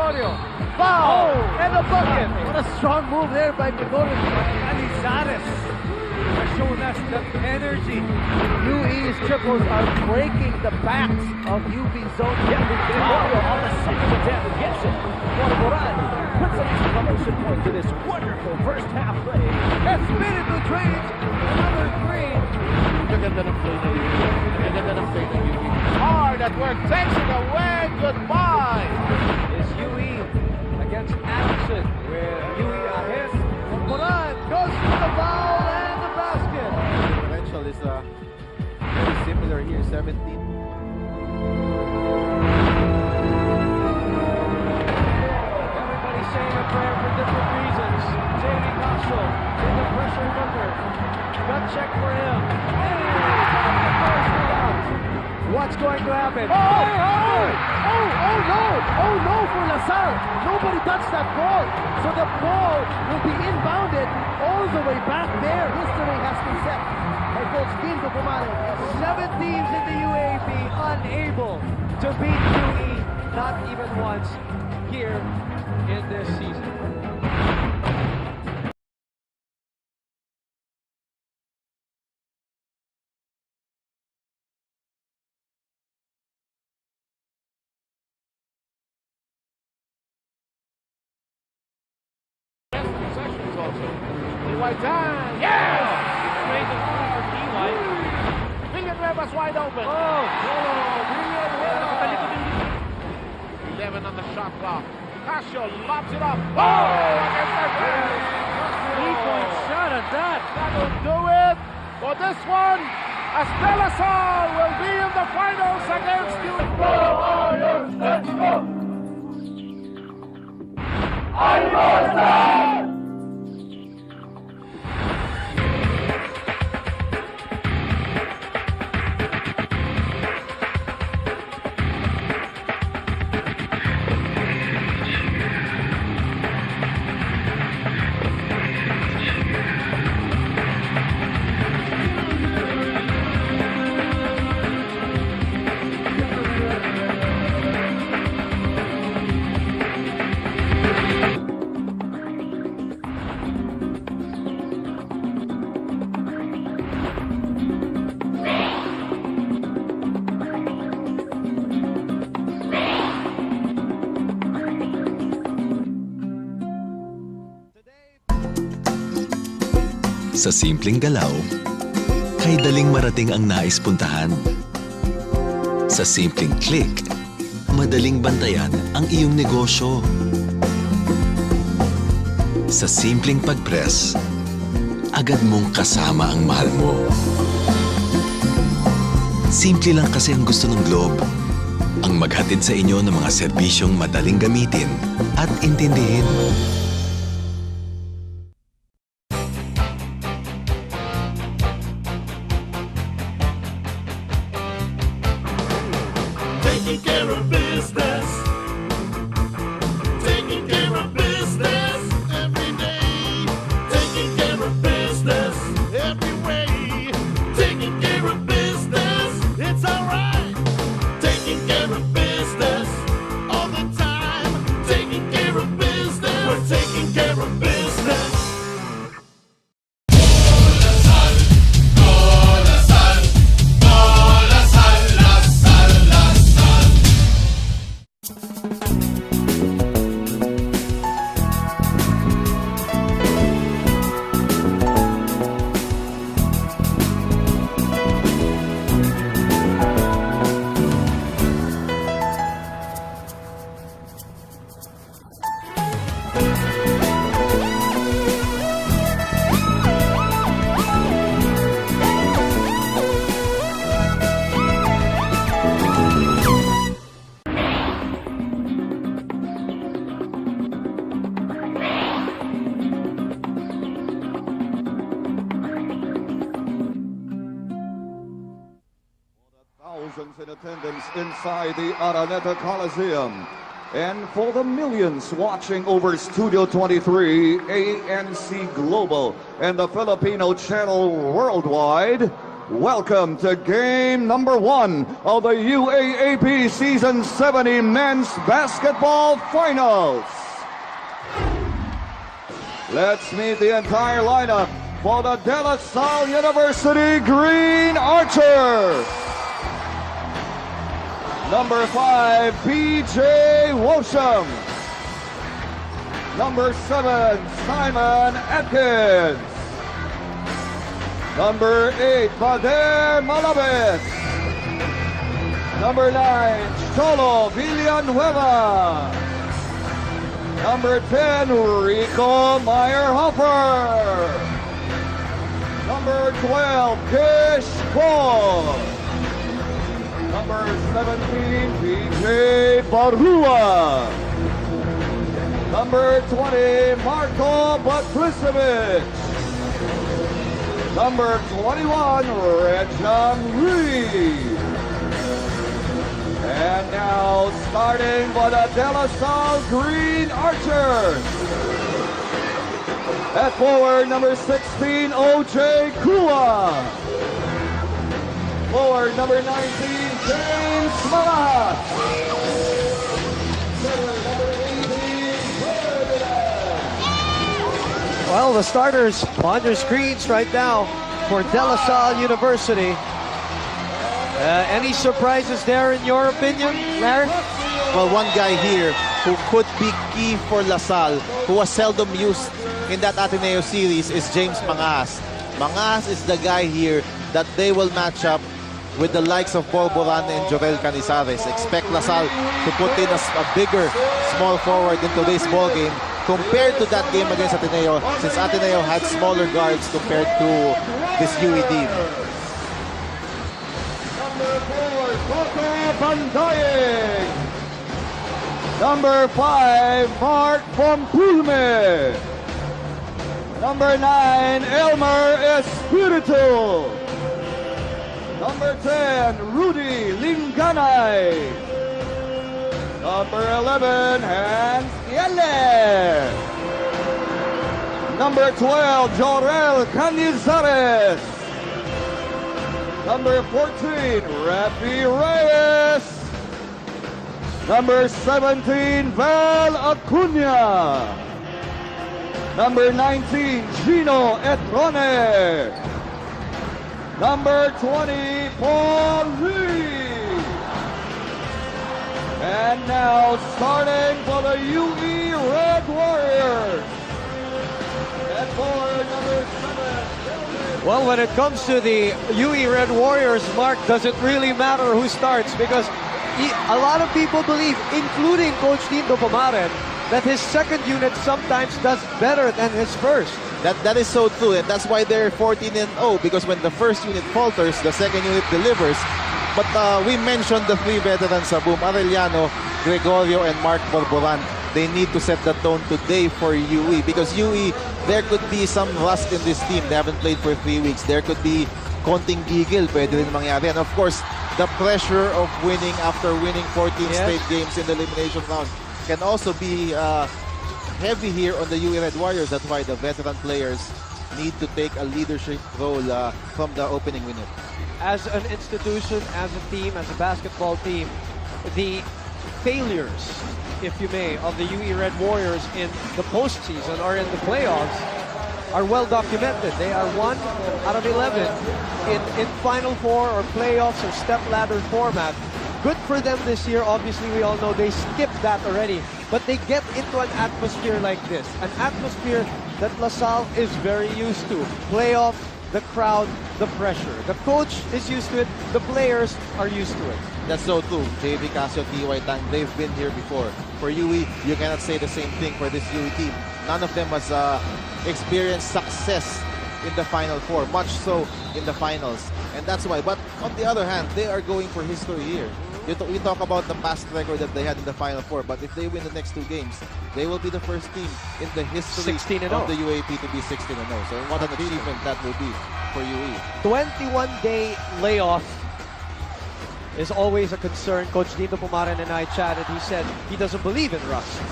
Gregorio. Foul! And a bucket! What a strong move there by Gregorio. Canizares has shown us the energy. UE's triples are breaking the backs of UB zone. Gregorio on the second attempt gets it. Corporal puts an exclamation point to this wonderful first half play. Has spin into range. Another three. Maganda ng play na UB. Maganda ng play na UB. Hard at work. Takes it away. Goodbye. Is UE against Adamson, where UE ahead. Moran goes for the foul and the basket. Differential is very similar here. 17. Everybody's saying a prayer for different reasons. Jamie Castro in the pressure bunker. Gut check for him. And the first one out. What's going to happen? Oh no! Oh no for LaSalle! Nobody touched that ball! So the ball will be inbounded all the way back there. History has been set. Head coach Quinto Pumare. 7 teams in the UAAP unable to beat UE, not even once here in this season. White time. Yes! Straight to for D-White. Villanueva's wide open. Oh! 11 on the shot clock. Casio lobs it up. Oh! Against the rim. 3-point shot at that. That'll do it for this one. As Salle will be in the finals against you. Go Warriors! Let's go! I lost that! Sa simpleng galaw, kay daling marating ang nais puntahan. Sa simpleng click, madaling bantayan ang iyong negosyo. Sa simpleng pag-press, agad mong kasama ang mahal mo. Simple lang kasi ang gusto ng Globe, ang maghatid sa inyo ng mga serbisyong madaling gamitin at intindihin. Taking care of business. Taking care of business every day. Taking care of business every way. Taking care of business, it's alright. Taking care of business all the time. Taking care of business, we're taking care of business. Thousands in attendance inside the Araneta Coliseum. And for the millions watching over Studio 23, ANC Global, and the Filipino channel worldwide, Welcome to game number 1 of the UAAP Season 70 Men's Basketball Finals. Let's meet the entire lineup for the DLSU University Green Archers. Number 5, PJ Wosham. Number 7, Simon Atkins. Number 8, Bader Malabes. Number 9, Cholo Villanueva. Number 10, Rico Meyerhofer. Number 12, Kish Paul. Number 17, PJ Barua. Number 20, Marco Batrisevich. Number 21, Rejan Reed. And now starting for the DLSU Green Archers. At forward, number 16, OJ Kua. Forward, number 19, James Malas. Forward, number 18, Ferdinand. Well, the starters on your screens right now for DLSU University. Any surprises there in your opinion, Larry? Well, one guy here who could be key for LaSalle, who was seldom used in that Ateneo series, is James Mangas. Mangas is the guy here that they will match up with the likes of Paul Boran and Jovel Canizares. Expect LaSalle to put in a bigger small forward in today's ball game compared to that game against Ateneo, since Ateneo had smaller guards compared to this UE team. Number 4, Coco Bandayeg. Number 5, Mark Pompulme. Number 9, Elmer Espiritu. Number 10, Rudy Linganay. Number 11, Hans Yelle. Number 12, Jorel Canizares. Number 14, Rafi Reyes. Number 17, Val Acuna. Number 19, Gino Etrone. Number 20, Paul Lee. And now starting for the UE Red Warriors. At forward, number 7. Well, when it comes to the UE Red Warriors, Mark, does it really matter who starts? Because a lot of people believe, including Coach Dindo Pomaren, that his second unit sometimes does better than his first. That is so true, and that's why they're 14-0, because when the first unit falters, the second unit delivers. But we mentioned the 3 veterans sa boom, Arellano, Gregorio, and Mark Borboran. They need to set the tone today for UE, because UE, there could be some rust in this team. They haven't played for 3 weeks. There could be konting gigil, pwede rin mangyari. And of course, the pressure of winning after winning 14 straight games in the elimination round can also be heavy here on the UE Red Warriors. That's why the veteran players need to take a leadership role from the opening unit. As an institution, as a team, as a basketball team, the failures, if you may, of the UE Red Warriors in the postseason or in the playoffs are well documented. They are 1 out of 11 in Final Four or playoffs or step-ladder format. Good for them this year. Obviously, we all know they skipped that already. But they get into an atmosphere like this. An atmosphere that LaSalle is very used to. Playoff, the crowd, the pressure. The coach is used to it. The players are used to it. That's so true. JV Casio, T.Y. Tang, they've been here before. For UE, you cannot say the same thing for this UE team. None of them has experienced success in the Final Four, much so in the finals. And that's why. But on the other hand, they are going for history here. We talk about the past record that they had in the Final Four, but if they win the next 2 games, they will be the first team in the history of the UAP to be 16-0. So what an achievement that will be for UE. 21-day layoff is always a concern. Coach Dindo Pomaren and I chatted. He said he doesn't believe in rust.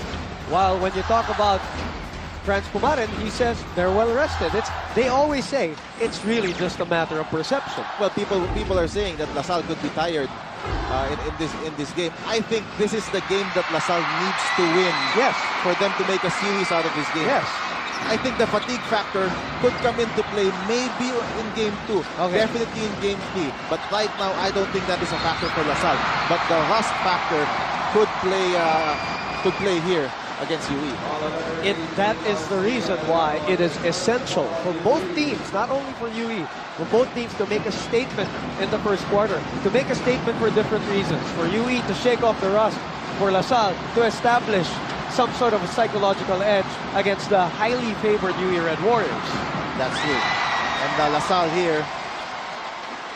While when you talk about Franz Pumarin, he says they're well rested. They always say it's really just a matter of perception. Well, people are saying that LaSalle could be tired in this game. I think this is the game that LaSalle needs to win. Yes. For them to make a series out of this game. Yes. I think the fatigue factor could come into play maybe in game 2. Okay. Definitely in game 3. But right now, I don't think that is a factor for LaSalle. But the rust factor could play here against UE. That is the reason why it is essential for both teams, not only for UE, for both teams to make a statement in the first quarter, to make a statement for different reasons. For UE to shake off the rust, for LaSalle to establish some sort of a psychological edge against the highly favored UE Red Warriors. That's true. And LaSalle here,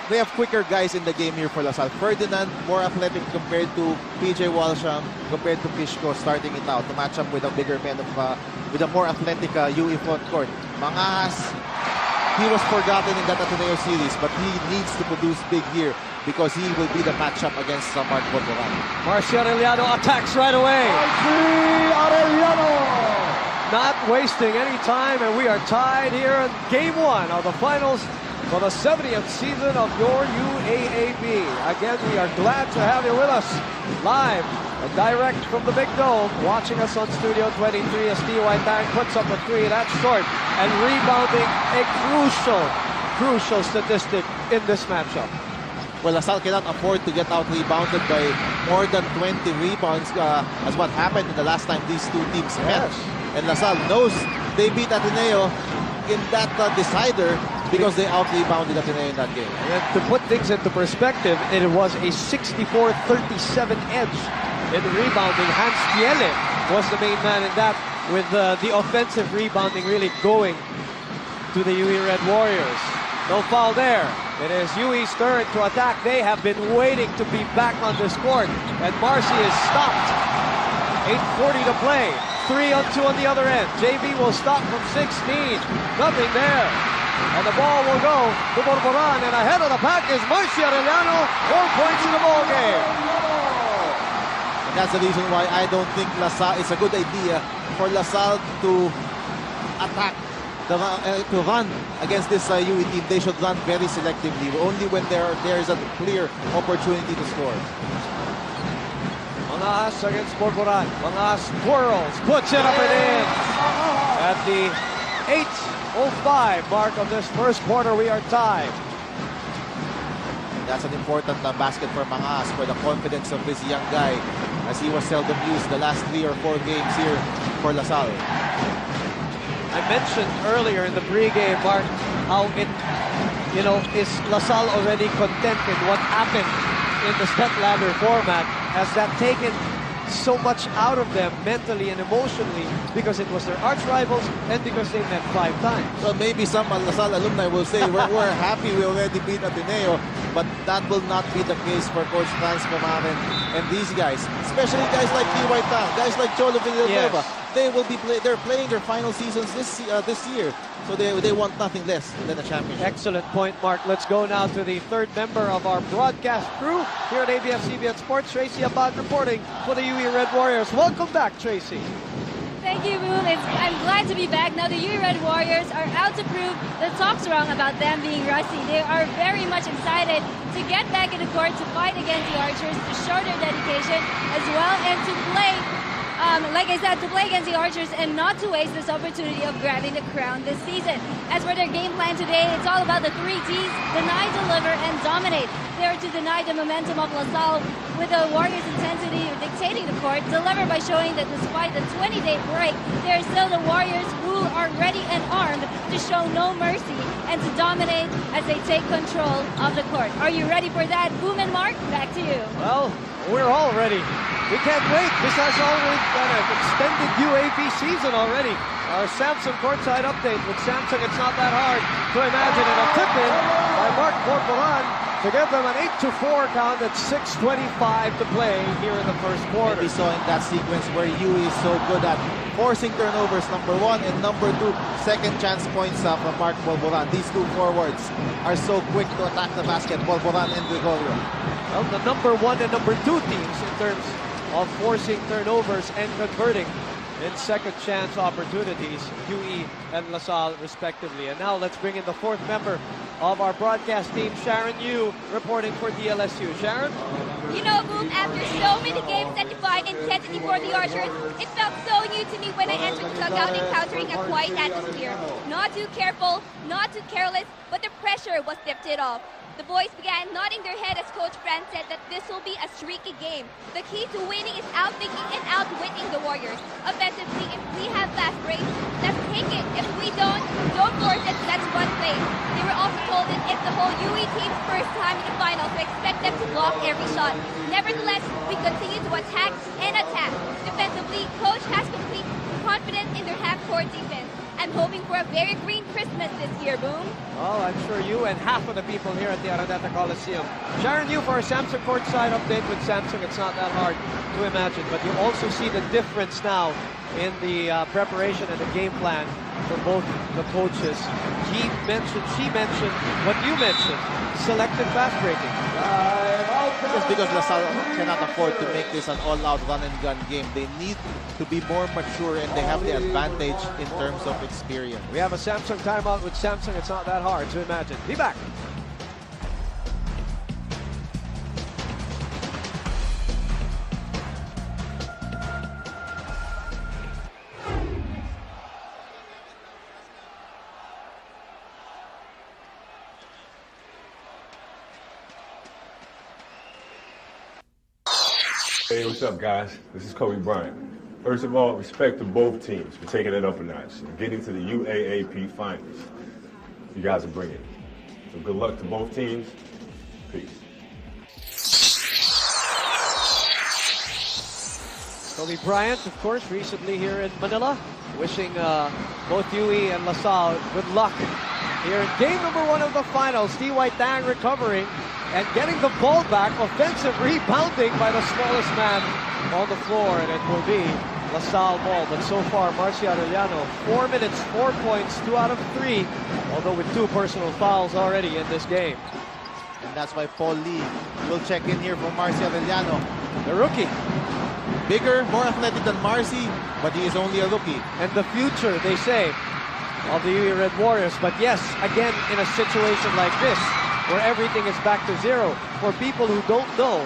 they have quicker guys in the game here for LaSalle. Ferdinand, more athletic compared to PJ Walsham, compared to Pishko, starting it out to match up with a bigger man with a more athletic UE front court. Mangas, he was forgotten in that Ateneo series, but he needs to produce big here because he will be the matchup against Mark Borboran. Marcio Arellano attacks right away. Not wasting any time, and we are tied here in Game 1 of the finals for the 70th season of your UAAP. Again, we are glad to have you with us live and direct from the Big Dome. Watching us on Studio 23 as T.Y. Tang puts up a 3. That's short. And rebounding, a crucial statistic in this matchup. Well, LaSalle cannot afford to get out-rebounded by more than 20 rebounds as what happened in the last time these two teams met. Yes. And LaSalle knows they beat Ateneo in that decider because they out-rebounded Ateneo in that game. And to put things into perspective, it was a 64-37 edge in rebounding. Hans Tiele was the main man in that, with the offensive rebounding really going to the UE Red Warriors. No foul there. It is UE's turn to attack. They have been waiting to be back on this court, and Marcy is stopped. 8:40 to play. 3-on-2 on the other end. JB will stop from 16. Nothing there. And the ball will go to Borboran, and ahead of the pack is Marcy Arellano. 4 points in the ball game. And that's the reason why I don't think LaSalle, it's a good idea for LaSalle to attack, to run against this UE team. They should run very selectively, only when there is a clear opportunity to score. Mangas against Borboran. Mangas twirls, puts it up and in. At the 8:05 mark of this first quarter, we are tied. That's an important basket for Mangas, for the confidence of this young guy, as he was seldom used the last 3 or 4 games here for LaSalle. I mentioned earlier in the pregame, Mark, how is LaSalle already content in what happened in the stepladder format? Has that taken so much out of them mentally and emotionally because it was their arch rivals and because they met 5 times? So maybe some LaSalle alumni will say, we're happy we already beat Ateneo, but that will not be the case for Coach Franz Pumarin and these guys, especially guys like T.Y. Tang, guys like Cholo Villanueva. Yes. They're playing their final seasons this year, so they want nothing less than a championship. Excellent point, Mark. Let's go now to the third member of our broadcast crew here at ABS-CBN Sports, Tracy Abad reporting for the UE Red Warriors. Welcome back, Tracy. Thank you, Boone. I'm glad to be back. Now the UE Red Warriors are out to prove the talk's wrong about them being rusty. They are very much excited to get back in the court to fight against the Archers, to show their dedication as well, and to play, like I said, to play against the Archers and not to waste this opportunity of grabbing the crown this season. As for their game plan today, it's all about the 3 Ds: deny, deliver, and dominate. They are to deny the momentum of LaSalle with the Warriors' intensity dictating the court, deliver by showing that despite the 20-day break, they are still the Warriors who are ready and armed to show no mercy and to dominate as they take control of the court. Are you ready for that? Boom and Mark, back to you. Well, we're all ready. We can't wait. This has already been an extended UAP season already. Our Samsung courtside update. With Samsung, it's not that hard to imagine it. A tip-in by Mark Borboran to give them an 8-4 count at 6:25 to play here in the first quarter. And we saw in that sequence where UE is so good at forcing turnovers, number 1, and number 2, second chance points from Mark Borboran. These 2 forwards are so quick to attack the basket, Borboran and Gregorio. Well, the number 1 and number 2 teams in terms of forcing turnovers and converting in second chance opportunities, UE and LaSalle respectively. And now let's bring in the fourth member of our broadcast team, Sharon Yu, reporting for DLSU. Sharon? You know, Boom, after so many games that defined intensity for the Archers, it felt so new to me when I entered the dugout encountering a quiet atmosphere. Not too careful, not too careless, but the pressure was lifted off. The boys began nodding their head as Coach Fran said that this will be a streaky game. The key to winning is outthinking and outwitting the Warriors. Offensively, if we have fast breaks, let's take it. If we don't force it, let's run plays. They were also told that it's the whole UE team's first time in the finals, so expect them to block every shot. Nevertheless, we continue to attack and attack. Defensively, Coach has complete confidence in their half-court defense. I'm hoping for a very green Christmas this year, Boom. Oh, I'm sure you and half of the people here at the Araneta Coliseum. Sharon Yu for a Samsung courtside update with Samsung. It's not that hard to imagine, but you also see the difference now in the preparation and the game plan for both the coaches. She mentioned what you mentioned, selective fast breaking. Just because LaSalle cannot afford to make this an all-out run-and-gun game. They need to be more mature and they have the advantage in terms of experience. We have a Samsung timeout with Samsung. It's not that hard to imagine. Be back. Hey, what's up, guys? This is Kobe Bryant. First of all, respect to both teams for taking it up a notch and getting to the UAAP Finals. You guys are bringing it. So good luck to both teams. Peace. Kobe Bryant, of course, recently here in Manila, wishing both UE and LaSalle good luck here in game number 1 of the finals. T.Y. Tang recovering and getting the ball back. Offensive rebounding by the smallest man on the floor, and it will be LaSalle ball. But so far, Marcia Arellano, 4 minutes, 4 points, 2 out of 3, although with 2 personal fouls already in this game. And that's why Paul Lee will check in here for Marcia Arellano. The rookie. Bigger, more athletic than Marcy, but he is only a rookie. And the future, they say, of the UE Red Warriors. But yes, again, in a situation like this, where everything is back to zero. For people who don't know,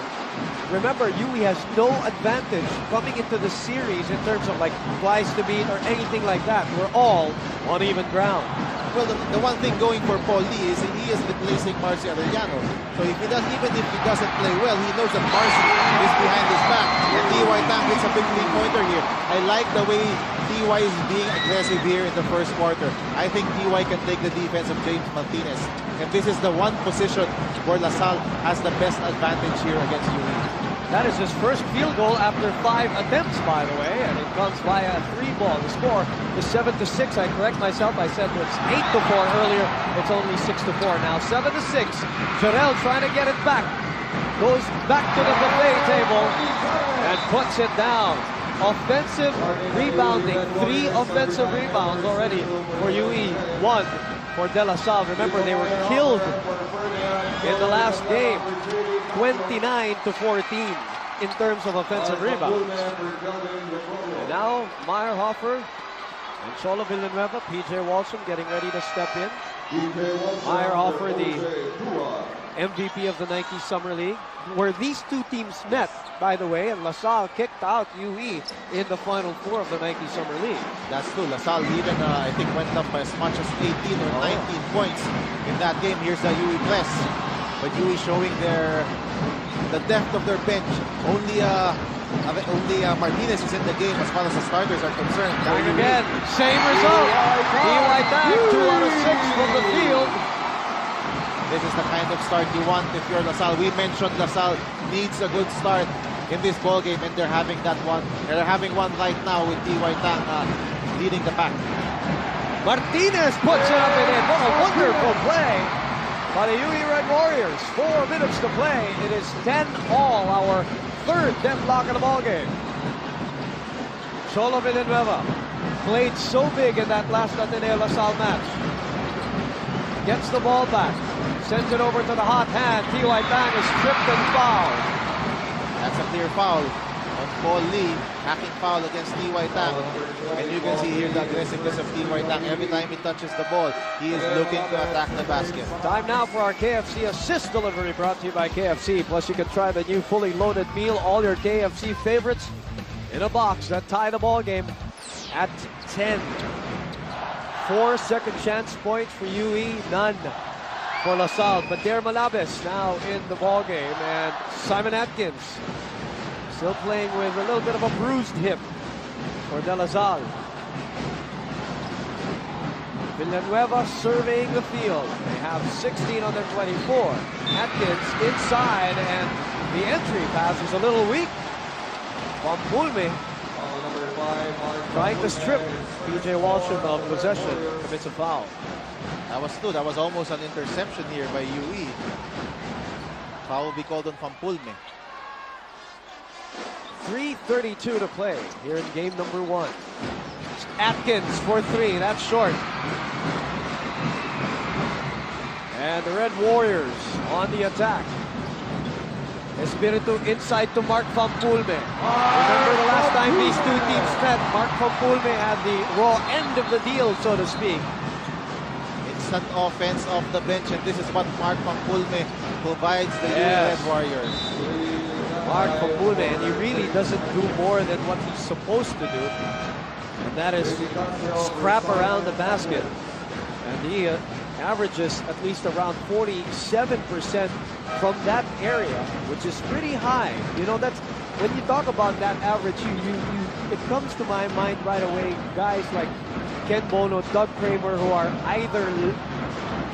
remember, UE has no advantage coming into the series in terms of like flies to beat or anything like that. We're all on even ground. Well, the one thing going for Paul Lee is he is replacing Marcy Arellano. So if he does, even if he doesn't play well, he knows that Marcy is behind his back. And T.Y. Tang gets a big three-pointer here. I like the way T.Y. is being aggressive here in the first quarter. I think T.Y. can take the defense of James Martinez. And this is the one position where LaSalle has the best advantage here against UE. That is his first field goal after 5 attempts, by the way, and it comes via a 3-ball. The score is 7-6. I correct myself. I said it's 8-4 earlier. It's only 6-4 now. 7-6. Jarrell trying to get it back. Goes back to the buffet table and puts it down. Offensive rebounding. 3 offensive rebounds already for UE. 1 for De La Salle. Remember, they were killed in the last game. 29-14 in terms of offensive rebounds. And now Meyerhofer and Cholo Villanueva, PJ Walsham getting ready to step in. Meyerhofer, the MVP of the Nike Summer League, where these two teams met, by the way, and LaSalle kicked out UE in the Final 4 of the Nike Summer League. That's true. LaSalle even, I think, went up by as much as 18 or 19 points in that game. Here's the UE press. But UE showing the depth of their bench. Only Martinez is in the game as far as the starters are concerned. Going again, same result. T.Y. Tang, 2 out of 6 from the field. This is the kind of start you want if you're LaSalle. We mentioned LaSalle needs a good start in this ball game, and they're having that one. They're having one right now with T.Y. Tang leading the pack. Martinez puts it up and in. What a wonderful play by the UE Red Warriors. 4 minutes to play. It is 10-all, our third deadlock in the ballgame. Cholo Villanueva played so big in that last Ateneo LaSalle match. Gets the ball back. Sends it over to the hot hand. T.Y. Tang is tripped and fouled. That's a clear foul on Paul Lee, hacking foul against T.Y. Tang. And you can see here the aggressiveness of T.Y. Tang. Every time he touches the ball, he is looking to attack the basket. Time now for our KFC assist delivery, brought to you by KFC. Plus, you can try the new fully loaded meal, all your KFC favorites in a box that tie the ball game at 10. 4 second chance points for UE, none for LaSalle. But they're Malabes now in the ball game, and Simon Atkins still playing with a little bit of a bruised hip for De La Salle. Villanueva surveying the field. They have 16 on their 24. Atkins inside, and the entry pass is a little weak. Pampulme trying to strip PJ Walsham of possession, commits a foul. That was almost an interception here by UE. Foul will be called on Pampulme. 3:32 to play here in game number 1. Atkins for 3, that's short. And the Red Warriors on the attack. Espiritu inside to Mark Pampulme. Remember the last time these two teams met, Mark Pampulme had the raw end of the deal, so to speak. Instant offense off the bench, and this is what Mark Pampulme provides the Red Warriors. Mark Pampulme, and he really doesn't do more than what he's supposed to do, and that is scrap around the basket. And he averages at least around 47% from that area, which is pretty high. You know, that's when you talk about that average, it comes to my mind right away guys like Ken Bono, Doug Kramer, who are either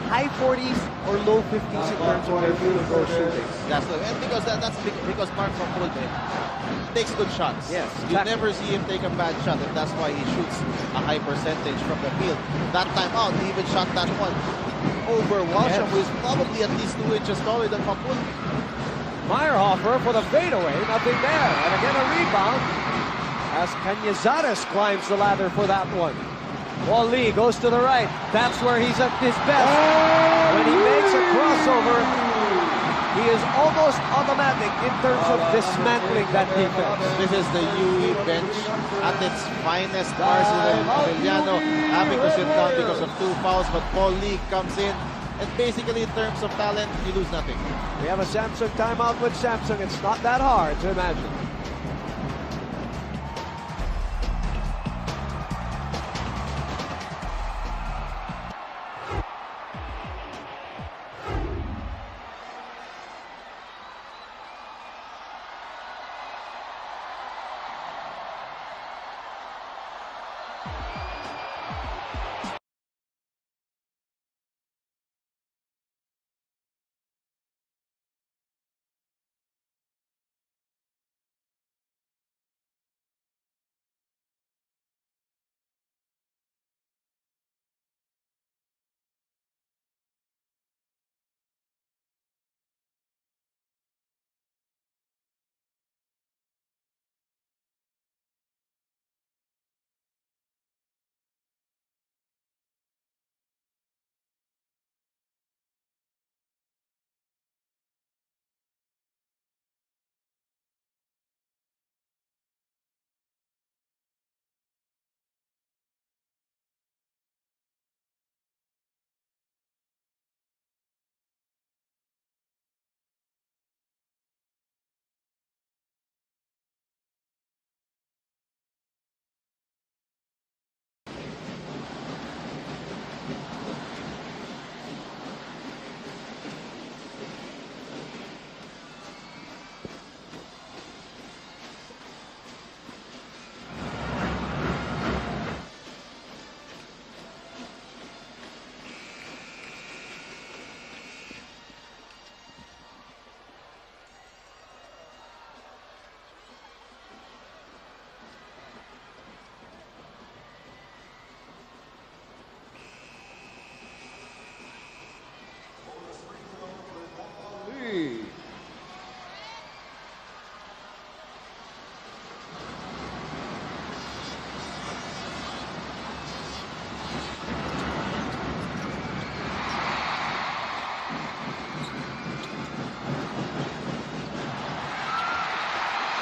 high 40s or low 50s in terms of their field goal shooting. That's because Mark Pampulme takes good shots. Yes, you never see him take a bad shot, and that's why he shoots a high percentage from the field. That time out, he even shot that one over Walsham, who is probably at least 2 inches taller than Pampulme. Meyerhofer for the fadeaway, nothing there. And again a rebound as Cañizares climbs the ladder for that one. Paul Lee goes to the right. That's where he's at his best. When he makes a crossover, he is almost automatic in terms of dismantling that defense. This is the UE bench at its finest. Arvillano having to sit down because of 2 fouls, but Paul Lee comes in, and basically in terms of talent, you lose nothing. We have a Samsung timeout with Samsung. It's not that hard to imagine.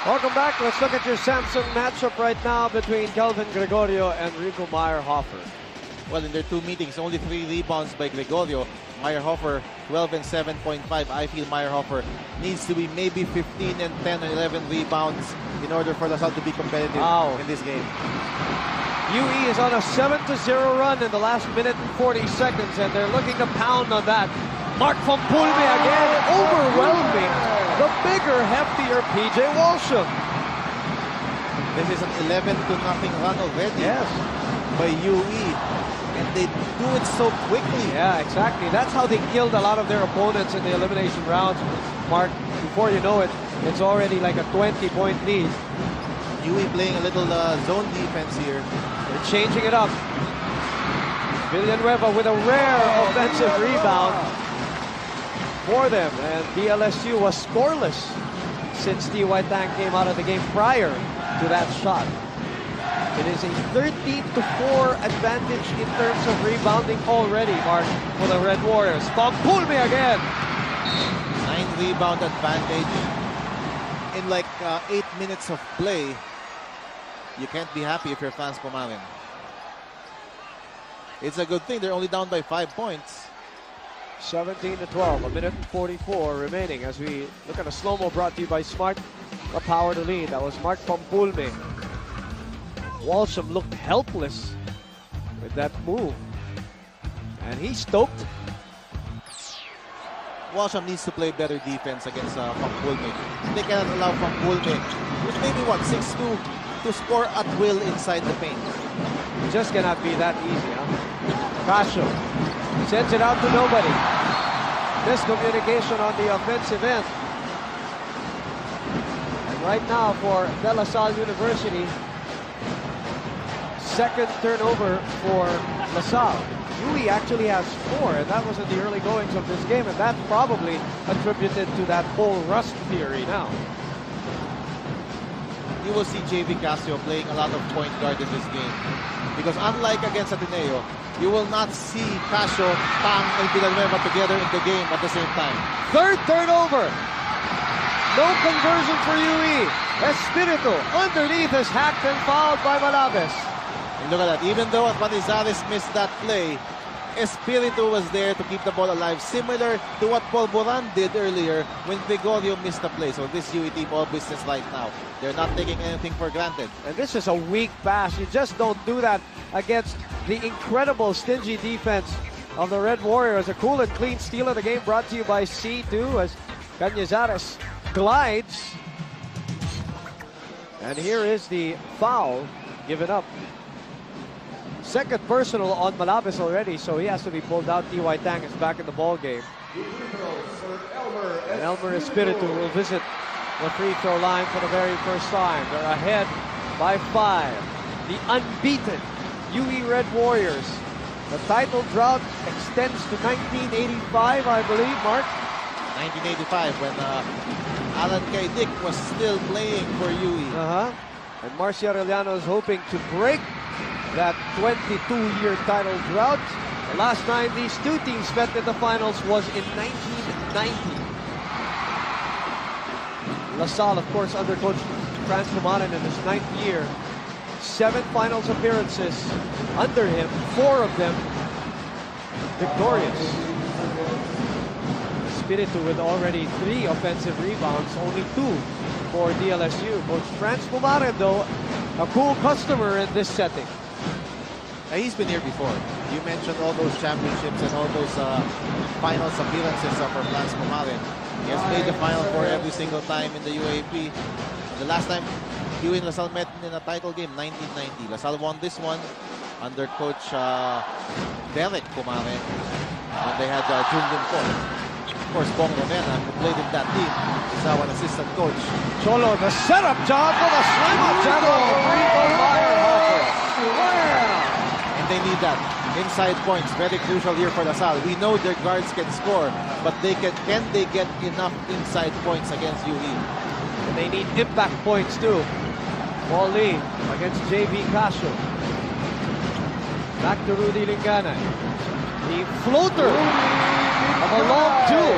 Welcome back. Let's look at your Samsung matchup right now between Kelvin Gregorio and Rico Meyerhofer. Well, in their two meetings, only 3 rebounds by Gregorio. Meyerhofer, 12 and 7.5. I feel Meyerhofer needs to be maybe 15 and 10 or 11 rebounds in order for LaSalle to be competitive in this game. UE is on a 7-0 run in the last minute and 40 seconds, and they're looking to pound on that. Mark Van Pulme again, overwhelming the bigger, heftier PJ Walsham. This is an 11-0 run already by UE. And they do it so quickly. Yeah, exactly. That's how they killed a lot of their opponents in the elimination rounds. Mark, before you know it, it's already like a 20-point lead. UE playing a little zone defense here. They're changing it up. Villanueva with a rare offensive rebound for them. And DLSU was scoreless since D.Y. Tang came out of the game prior to that shot. It is a 13-4 advantage in terms of rebounding already, Mark, for the Red Warriors. Van Pulme again. 9 rebound advantage in like 8 minutes of play. You can't be happy if you're Franz Pumarin. It's a good thing they're only down by 5 points. 17-12, a minute and 44 remaining as we look at a slow-mo brought to you by Smart, a power to lead. That was Mark Van Pulme. Walsham looked helpless with that move. And he's stoked. Walsham needs to play better defense against Van Pulme. They cannot allow Van Pulme, with maybe 6'2", to score at will inside the paint. It just cannot be that easy, huh? Casio sends it out to nobody. Miscommunication on the offensive end. And right now for De La Salle University, second turnover for LaSalle. UE actually has 4, and that was in the early goings of this game, and that's probably attributed to that whole rust theory now. You will see JV Casio playing a lot of point guard in this game. Because unlike against Ateneo, you will not see Casio, Tang, and Villanueva together in the game at the same time. Third turnover. No conversion for UE. Espiritu underneath is hacked and fouled by Malaves. And look at that. Even though Manizales missed that play, Espiritu was there to keep the ball alive, similar to what Paul Boran did earlier when Gregorio missed the play. So this UE team, all business right now. They're not taking anything for granted. And this is a weak pass. You just don't do that against the incredible stingy defense of the Red Warriors. A cool and clean steal of the game brought to you by C2 as Cañizares glides. And here is the foul given up. Second personal on Malaves already, so he has to be pulled out. T.Y. Tang is back in the ball game. And Elmer Espiritu will visit the free throw line for the very first time. They're ahead by 5. The unbeaten UE Red Warriors. The title drought extends to 1985, I believe, Mark. 1985 when Alan K. Dick was still playing for UE. And Marcia Arellano is hoping to break that 22-year title drought. The last time these two teams met in the finals was in 1990. LaSalle, of course, under coach Franz Pumarin in his 9th year. 7 finals appearances under him, 4 of them victorious. Espiritu with already 3 offensive rebounds, only 2 for DLSU. Coach Franz Pumarin, though, a cool customer in this setting. He's been here before. You mentioned all those championships and all those finals appearances for Franz Pumarin. He has made the Final Four every single time in the UAAP. The last time UE and LaSalle met in a title game, 1990. LaSalle won this one under coach Derek Pumarin when they had Junlin Paul. Of course, Bong Romena, who played in that team, is now an assistant coach. Cholo, the setup job for the slam-up jump for Rico Meyerhofer. And they need that. Inside points, very crucial here for LaSalle. We know their guards can score, but can they get enough inside points against UE? And they need impact points too. Paul Lee against JV Casio. Back to Rudy Lingana. The floater of a long two.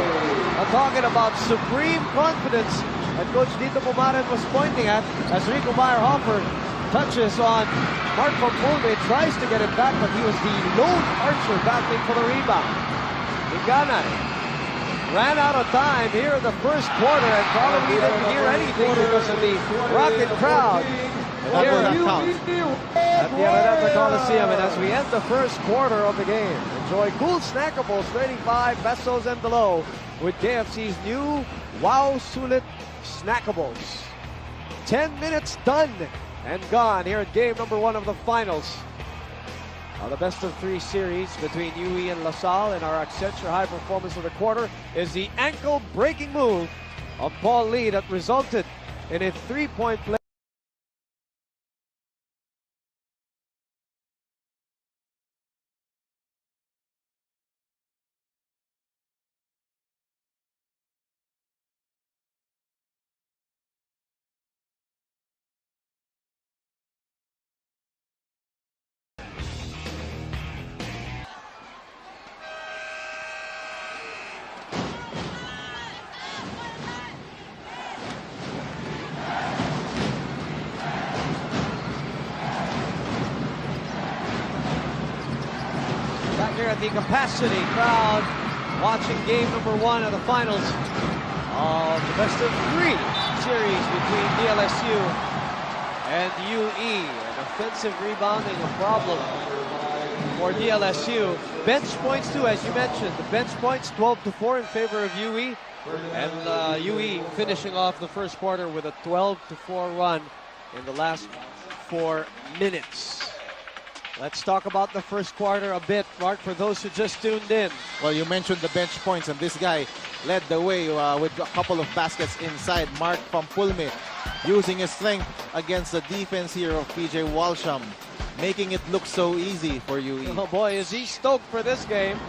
I'm talking about supreme confidence that Coach Dito Pumaran was pointing at as Rico Meyerhofer touches on Mark Van Pulme, tries to get it back, but he was the lone archer battling for the rebound. Liganan ran out of time here in the first quarter and probably didn't hear anything because of the rocking crowd. That will not count. At the Araneta Coliseum, and as we end the first quarter of the game, enjoy cool snackables, 35 pesos and below, with KFC's new Wow Sulit Snackables. 10 minutes done and gone here at game number 1 of the finals. The best of 3 series between UE and LaSalle, and our Accenture high performance of the quarter is the ankle-breaking move of Paul Lee that resulted in a 3-point play. Here at the capacity crowd watching game number 1 of the finals of the best of 3 series between DLSU and UE. An offensive rebounding a problem for DLSU. Bench points too, as you mentioned. The bench points 12-4 in favor of UE, and UE finishing off the first quarter with a 12-4 run in the last 4 minutes. Let's talk about the first quarter a bit, Mark, for those who just tuned in. Well, you mentioned the bench points, and this guy led the way with a couple of baskets inside. Mark Van Pulme using his strength against the defense here of PJ Walsham, making it look so easy for UE. Oh boy, is he stoked for this game.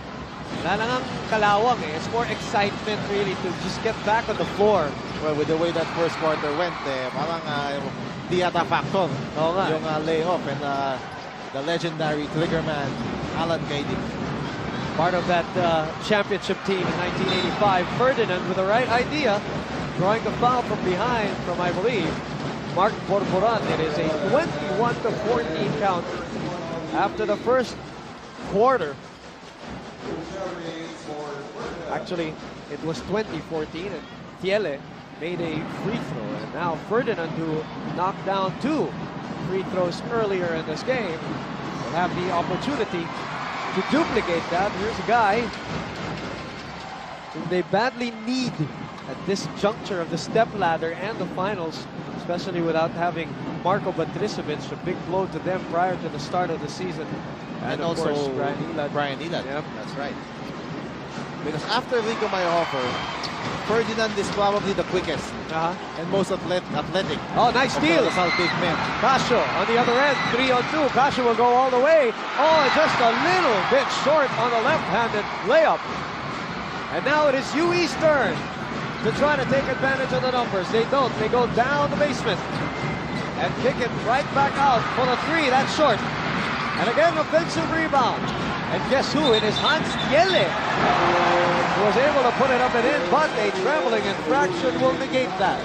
Wala nang ang kalawang eh. It's more excitement really to just get back on the floor. Well, with the way that first quarter went, parang di yata factor. Oo nga. Yung layoff and the legendary trigger man, Alan Kaidig. Part of that championship team in 1985. Ferdinand with the right idea, drawing the foul from behind from, I believe, Mark Borboran. It is a 21-14 count after the first quarter. Actually, it was 20-14, and Tiele made a free throw. And now Ferdinand, who knocked down 2 free throws earlier in this game, will have the opportunity to duplicate that. Here's a guy whom they badly need at this juncture of the stepladder and the finals, especially without having Marco Batricevic, a big blow to them prior to the start of the season. And of also course, Brian Elad. Yep. That's right. Because after Rico Meyerhofer, Ferdinand is probably the quickest and most athletic. Oh, nice steal. The big men. Casio on the other end, 3-on-2. Casio will go all the way. Oh, just a little bit short on the left-handed layup. And now it is UE's turn to try to take advantage of the numbers. They don't. They go down the basement and kick it right back out for the 3. That's short. And again, offensive rebound. And guess who? It is Hans Tiele who was able to put it up and in, but a traveling infraction will negate that.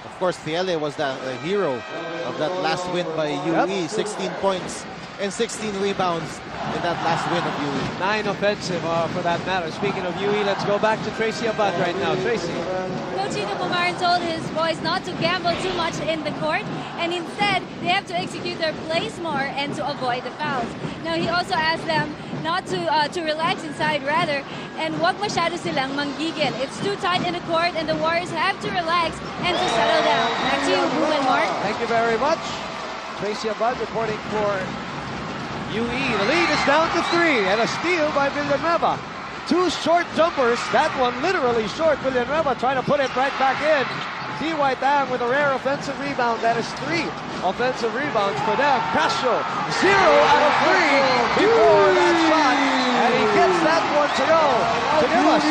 Of course, Tiele was the hero of that last win by UE. 16 points and 16 rebounds in that last win of UE. 9 offensive for that matter. Speaking of UE, let's go back to Tracy Abad right now. Tracy. Coach Dito Pumaran told his boys not to gamble too much in the court, and instead they have to execute their plays more and to avoid the fouls. Now he also asked them not to relax inside rather, and wag masyado silang manggigil. It's too tight in the court, and the Warriors have to relax and to settle down. Back to you, Boom and Mark. Thank you very much. Tracy Abad reporting for UE. The lead is down to 3, and a steal by Villanueva. 2 short jumpers. That one literally short. Villanueva trying to put it right back in. D.Y. Tang with a rare offensive rebound. That is 3 offensive rebounds for them. Casio, 0 out of 3 before that shot. And he gets that one to go to give us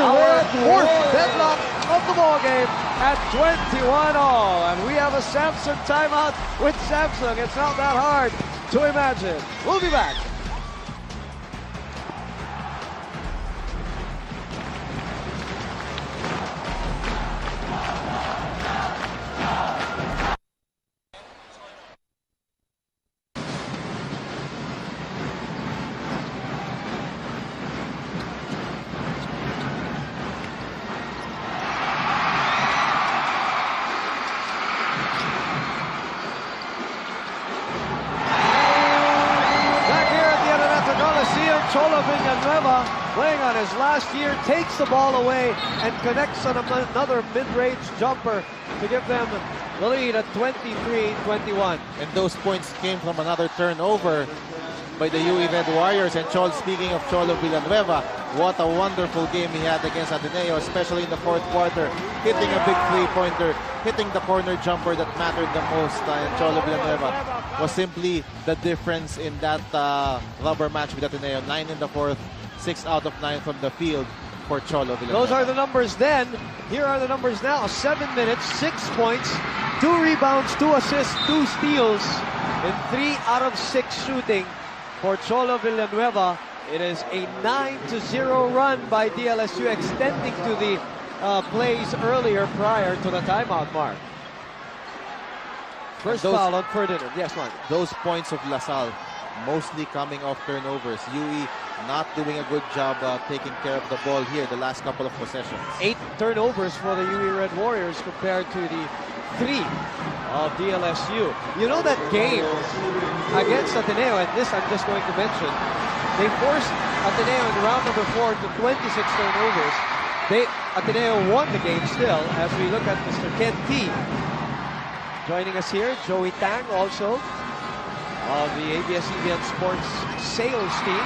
our 4th deadlock of the ball game at 21 all. And we have a Samsung timeout with Samsung. It's not that hard to imagine. We'll be back. Cholo Villanueva, playing on his last year, takes the ball away and connects on another mid-range jumper to give them the lead at 23-21. And those points came from another turnover by the UE Red Warriors. And speaking of Cholo Villanueva, what a wonderful game he had against Ateneo, especially in the fourth quarter, hitting a big three-pointer, hitting the corner jumper that mattered the most. And Cholo Villanueva was simply the difference in that rubber match with Ateneo. 9 in the fourth, 6 out of 9 from the field for Cholo Villanueva. Those are the numbers then. Here are the numbers now. 7 minutes, 6 points, 2 rebounds, 2 assists, 2 steals, and 3 out of 6 shooting for Cholo Villanueva. It is a 9-0 run by DLSU, extending to the plays earlier prior to the timeout mark. First foul on Ferdinand. Yes, Mark. Those points of LaSalle mostly coming off turnovers. UE not doing a good job taking care of the ball here the last couple of possessions. 8 turnovers for the UE Red Warriors compared to the 3 of DLSU. You know that game against Ateneo, and this I'm just going to mention, they forced Ateneo in round number 4 to 26 turnovers. Ateneo won the game still, as we look at Mr. Ken T. Joining us here, Joey Tang also of the ABS-CBN Sports sales team.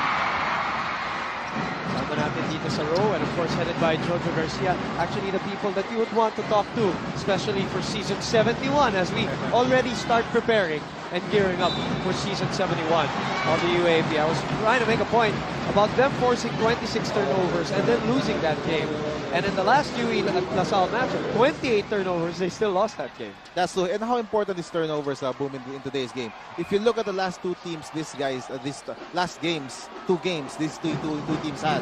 Sama natin dito sa row, and of course headed by Jojo Garcia. Actually the people that you would want to talk to, especially for season 71, as we already start preparing and gearing up for season 71 of the UAAP. I was trying to make a point about them forcing 26 turnovers and then losing that game. And in the last UE LaSalle matchup, 28 turnovers, they still lost that game. That's true. And how important is turnovers, Boom, in today's game? If you look at the last 2 teams, these last games, 2 games, these two teams had,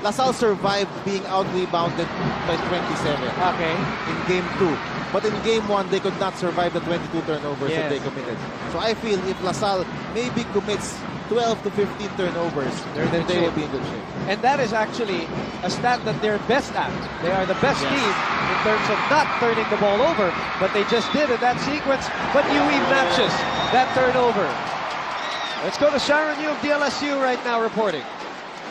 LaSalle survived being out-rebounded by 27 in game 2. But in game 1, they could not survive the 22 turnovers that they committed. So I feel if LaSalle maybe commits 12 to 15 turnovers, they will be in good shape. And that is actually a stat that they're best at. They are the best team in terms of not turning the ball over, but they just did in that sequence. But UE matches that turnover. Let's go to Sharon Yu of DLSU right now reporting.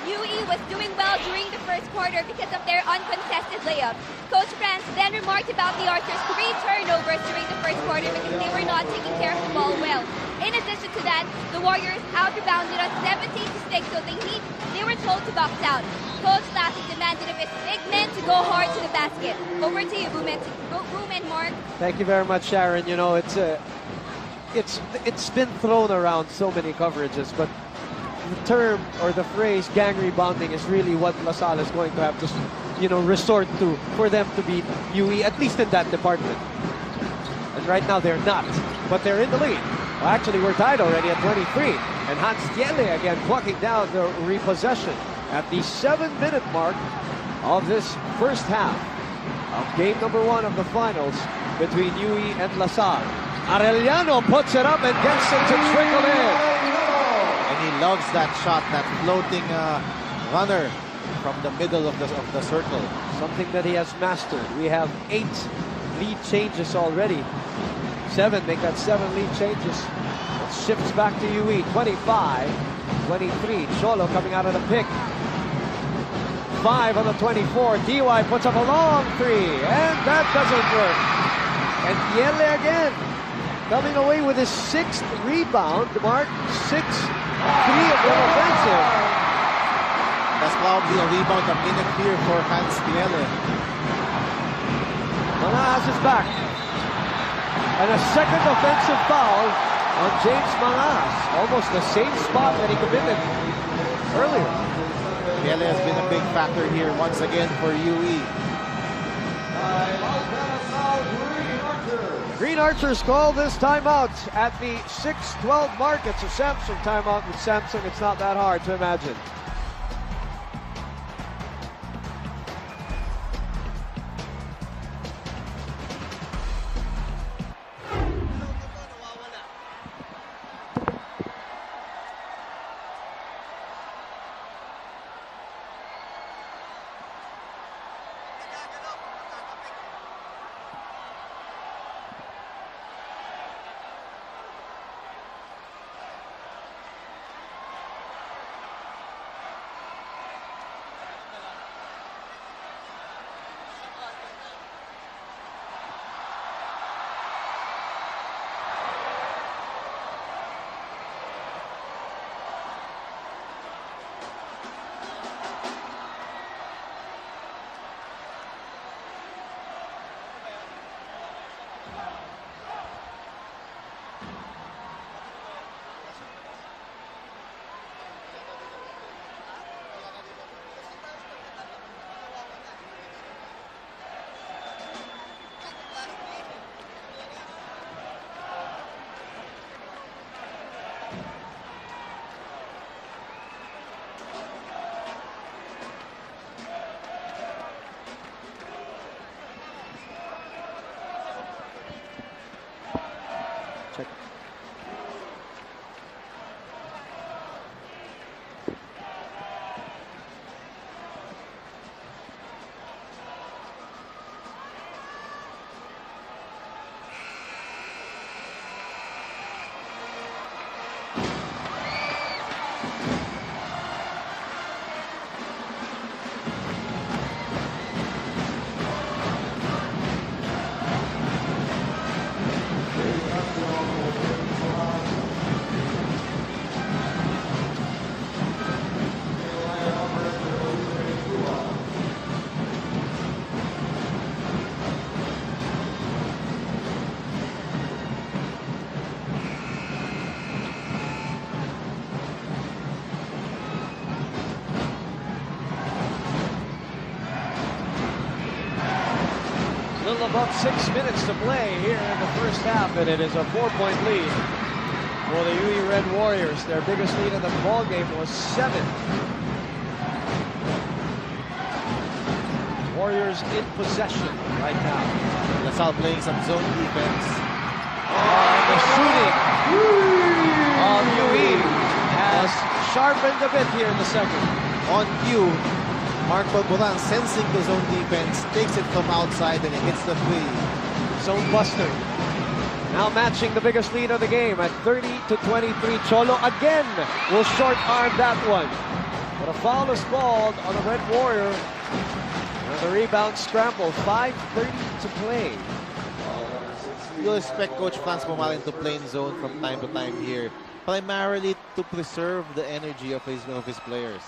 UE was doing well during the first quarter because of their uncontested layups. Coach Franz then remarked about the Archers' 3 turnovers during the first quarter because they were not taking care of the ball well. In addition to that, the Warriors out-rebounded us 17-6, so they were told to box out. Coach Lassie demanded of his big men to go hard to the basket. Over to you, Boom and Mark. Thank you very much, Sharon. You know, it's been thrown around so many coverages, but the term or the phrase gang rebounding is really what LaSalle is going to have to, resort to for them to beat UE, at least in that department. And right now they're not, but they're in the lead. Well, actually, we're tied already at 23. And Hans Tiele again plucking down the repossession at the 7-minute mark of this first half of game number 1 of the finals between UE and LaSalle. Arellano puts it up and gets it to trickle in. He loves that shot, that floating runner from the middle of the circle. Something that he has mastered. We have 8 lead changes already. 7, make that 7 lead changes. It shifts back to UE, 25-23. Cholo coming out of the pick. 5 on the 24. DY puts up a long 3, and that doesn't work. And Tiele again, coming away with his 6th rebound. Mark, 6. 3 of them offensive. That's probably a rebound a minute here for Hans Tiele. Manas is back. And a second offensive foul on James Manas. Almost the same spot that he committed earlier. Tiele has been a big factor here once again for UE. Green Archers call this timeout at the 6:12 mark. It's a Samsung timeout. With Samsung, it's not that hard to imagine. Little above 6 minutes to play here in the first half, and it is a 4-point lead for the UE Red Warriors. Their biggest lead in the ball game was 7. Warriors in possession right now. LaSalle playing some zone defense. And the shooting of UE has sharpened a bit here in the second. On cue, Mark Borboran, sensing the zone defense, takes it from outside and he hits the three. Zone buster. Now matching the biggest lead of the game at 30-23. Cholo again will short arm that one. But a foul is called on the Red Warrior. And the rebound scramble. 5:30 to play. You'll expect Coach Franz Pumalin to play in zone from time to time here, primarily to preserve the energy of his players.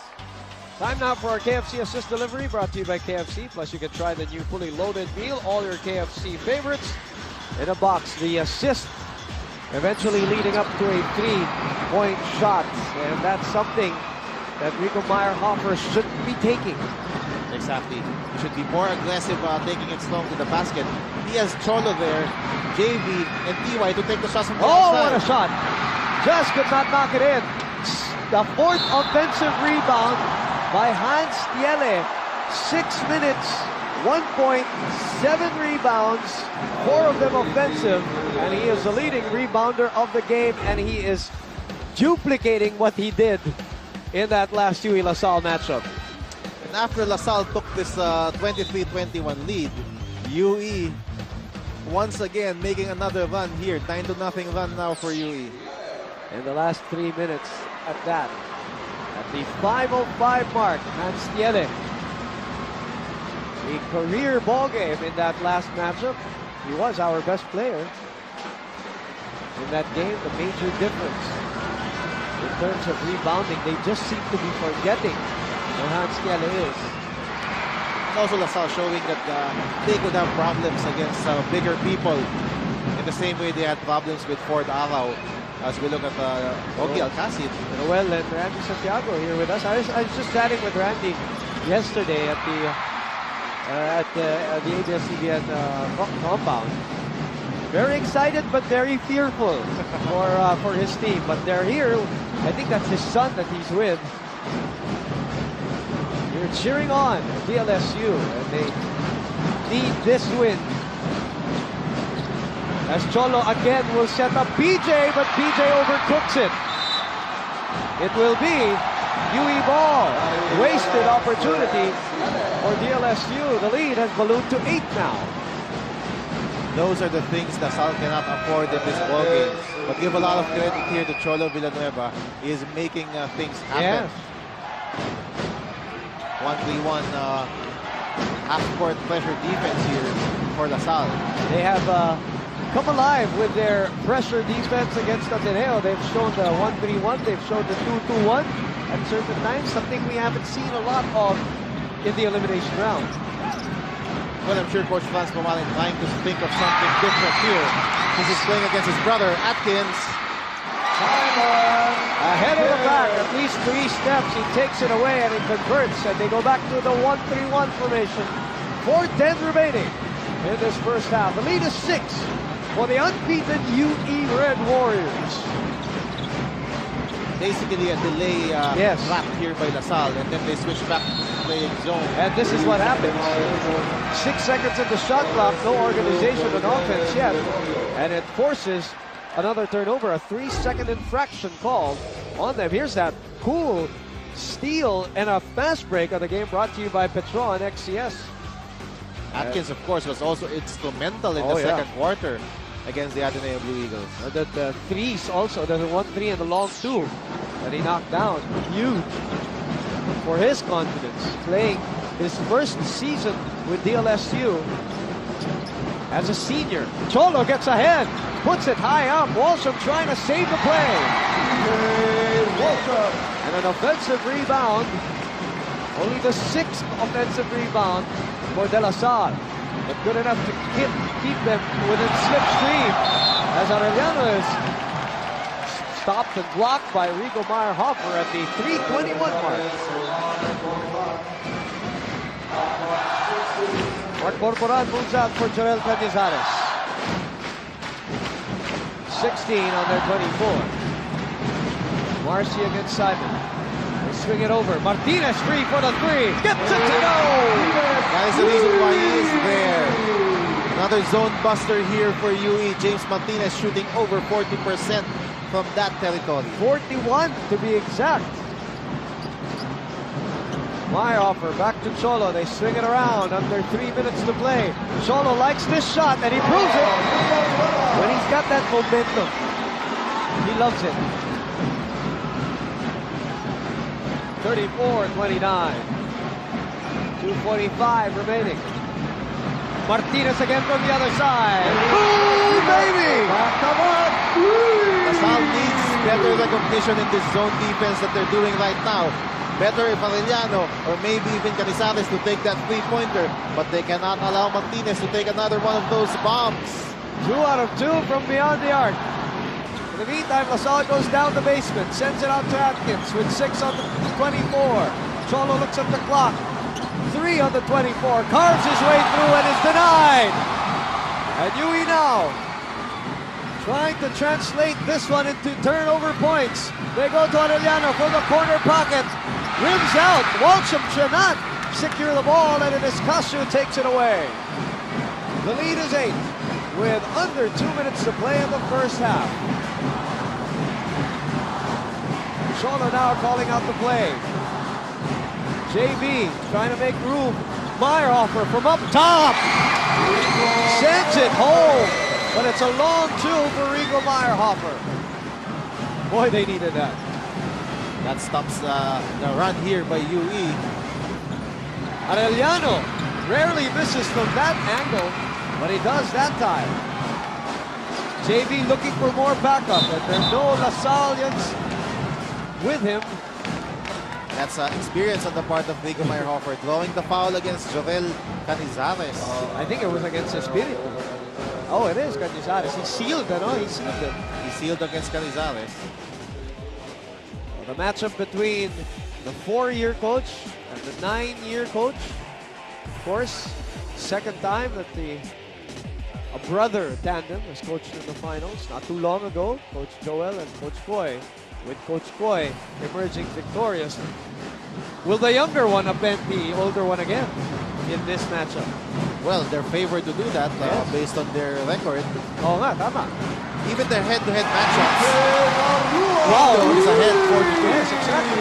Time now for our KFC Assist Delivery, brought to you by KFC. Plus, you can try the new fully loaded meal, all your KFC favorites in a box. The assist eventually leading up to a 3-point shot. And that's something that Rico Meyerhofer shouldn't be taking. Exactly. He should be more aggressive taking it strong to the basket. He has Cholo there, JV, and TY to take the shots from the Oh, outside. what a shot. Just could not knock it in. The fourth offensive rebound by Hans Stiele. 6 minutes, 1 point, 7 rebounds, 4 of them offensive, and he is the leading rebounder of the game, and he is duplicating what he did in that last UE LaSalle matchup. And after LaSalle took this 23-21 lead, UE once again making another run here. 9-0 run now for UE. In the last 3 minutes at that. At the 5:05 mark, Hans Stiele. A career ball game in that last matchup. He was our best player in that game. The major difference in terms of rebounding, they just seem to be forgetting where Hans Stiele is. And also LaSalle showing that they could have problems against bigger people in the same way they had problems with Ford Arao. As we look at Ogie Alcacid. Noel and Randy Santiago here with us. I was just chatting with Randy yesterday at the ABS-CBN compound. Very excited but very fearful for his team. But they're here. I think that's his son that he's with. You're cheering on DLSU, and they need this win. As Cholo again will set up PJ, but PJ overcooks it. It will be UE ball. Wasted opportunity for DLSU. The lead has ballooned to 8 now. Those are the things that Salle cannot afford in this ball game. But give a lot of credit here to Cholo Villanueva. He is making things happen. Yes. 1-3-1 half-court pressure defense here for LaSalle. They have come alive with their pressure defense against Ateneo. They've shown the 1-3-1. They've shown the 2-2-1 at certain times. Something we haven't seen a lot of in the elimination round. Well, I'm sure Coach Franz Pumalin trying to think of something different here. Since he's playing against his brother, Atkins. Ahead of the back, at least 3 steps. He takes it away and it converts. And they go back to the 1-3-1 formation. 4:10 remaining in this first half. The lead is 6 for the unbeaten UE Red Warriors. Basically a delay trap here by LaSalle, and then they switch back to playing zone. And this is what happens. 6 seconds in the shot clock, no organization on offense yet. And it forces another turnover, a 3-second infraction called on them. Here's that cool steal and a fast break on the game, brought to you by Petron XCS. Atkins, of course, was also instrumental in the second quarter against the Ateneo Blue Eagles. The threes also, the 1-3 and the long 2 that he knocked down. Huge for his confidence. Playing his first season with DLSU as a senior. Cholo gets ahead, puts it high up. Walsham trying to save the play. And an offensive rebound. Only the 6th offensive rebound for De La Salle. But good enough to keep them within slipstream. As Arellano is stopped and blocked by Rigo Meyer-Hoffer at the 3:21 mark. Mark Borboran moves out for Joel Cañizares. 16 on their 24. Marcy against Simon. They swing it over. Martinez free for the 3. Gets it to go! That is the reason why he is there. Another zone buster here for UE. James Martinez shooting over 40% from that territory. 41 to be exact. Meyerhofer back to Cholo. They swing it around under 3 minutes to play. Cholo likes this shot and he proves it. When he's got that momentum, he loves it. 34-29. 2:45 remaining. Martinez again from the other side. Boom, baby! Salle needs better recognition in this zone defense that they're doing right now. Better if Arellano or maybe even Cañizares to take that three-pointer, but they cannot allow Martinez to take another one of those bombs. 2 out of 2 from beyond the arc. In the meantime, LaSalle goes down the basement, sends it out to Atkins with 6 on the 24. Cholo looks at the clock. 3 on the 24, carves his way through and is denied. And UE now trying to translate this one into turnover points. They go to Arellano for the corner pocket. Rims out. Walsham cannot secure the ball, and it is Casio who takes it away. The lead is 8 with under 2 minutes to play in the first half. Cholo now calling out the play. JB trying to make room. Meyerhofer from up top. Sends it home. But it's a long 2 for Rigo Meyerhofer. Boy, they needed that. That stops the run here by UE. Arellano rarely misses from that angle, but he does that time. JB looking for more backup, and there are no LaSallians with him. That's experience on the part of Rigo Meyerhofer, drawing the foul against Joel Cañizares. I think it was against Espiritu. Oh, it is Cañizares. He sealed it, He sealed it. He sealed against Cañizares. The matchup between the 4-year coach and the 9-year coach. Of course, second time that a brother tandem has coached in the finals. Not too long ago, Coach Joel and Coach Koy, with Coach Koy emerging victorious. Will the younger one upend the older one again in this matchup? Well, they're favored to do that based on their record. Oo nga, tama. Even their head-to-head matchups. Wow, is ahead 42. Yes, exactly.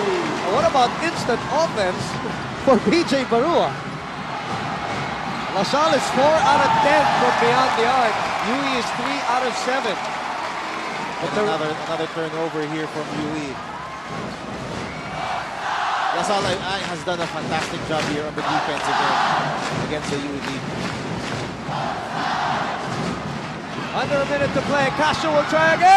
What about instant offense for BJ Barua? LaSalle is 4 out of 10 from beyond the arc. UE is 3 out of 7. But another turnover here from UE. LaSalle has done a fantastic job here on the defense against the UE defense. Under a minute to play. Casio will try again!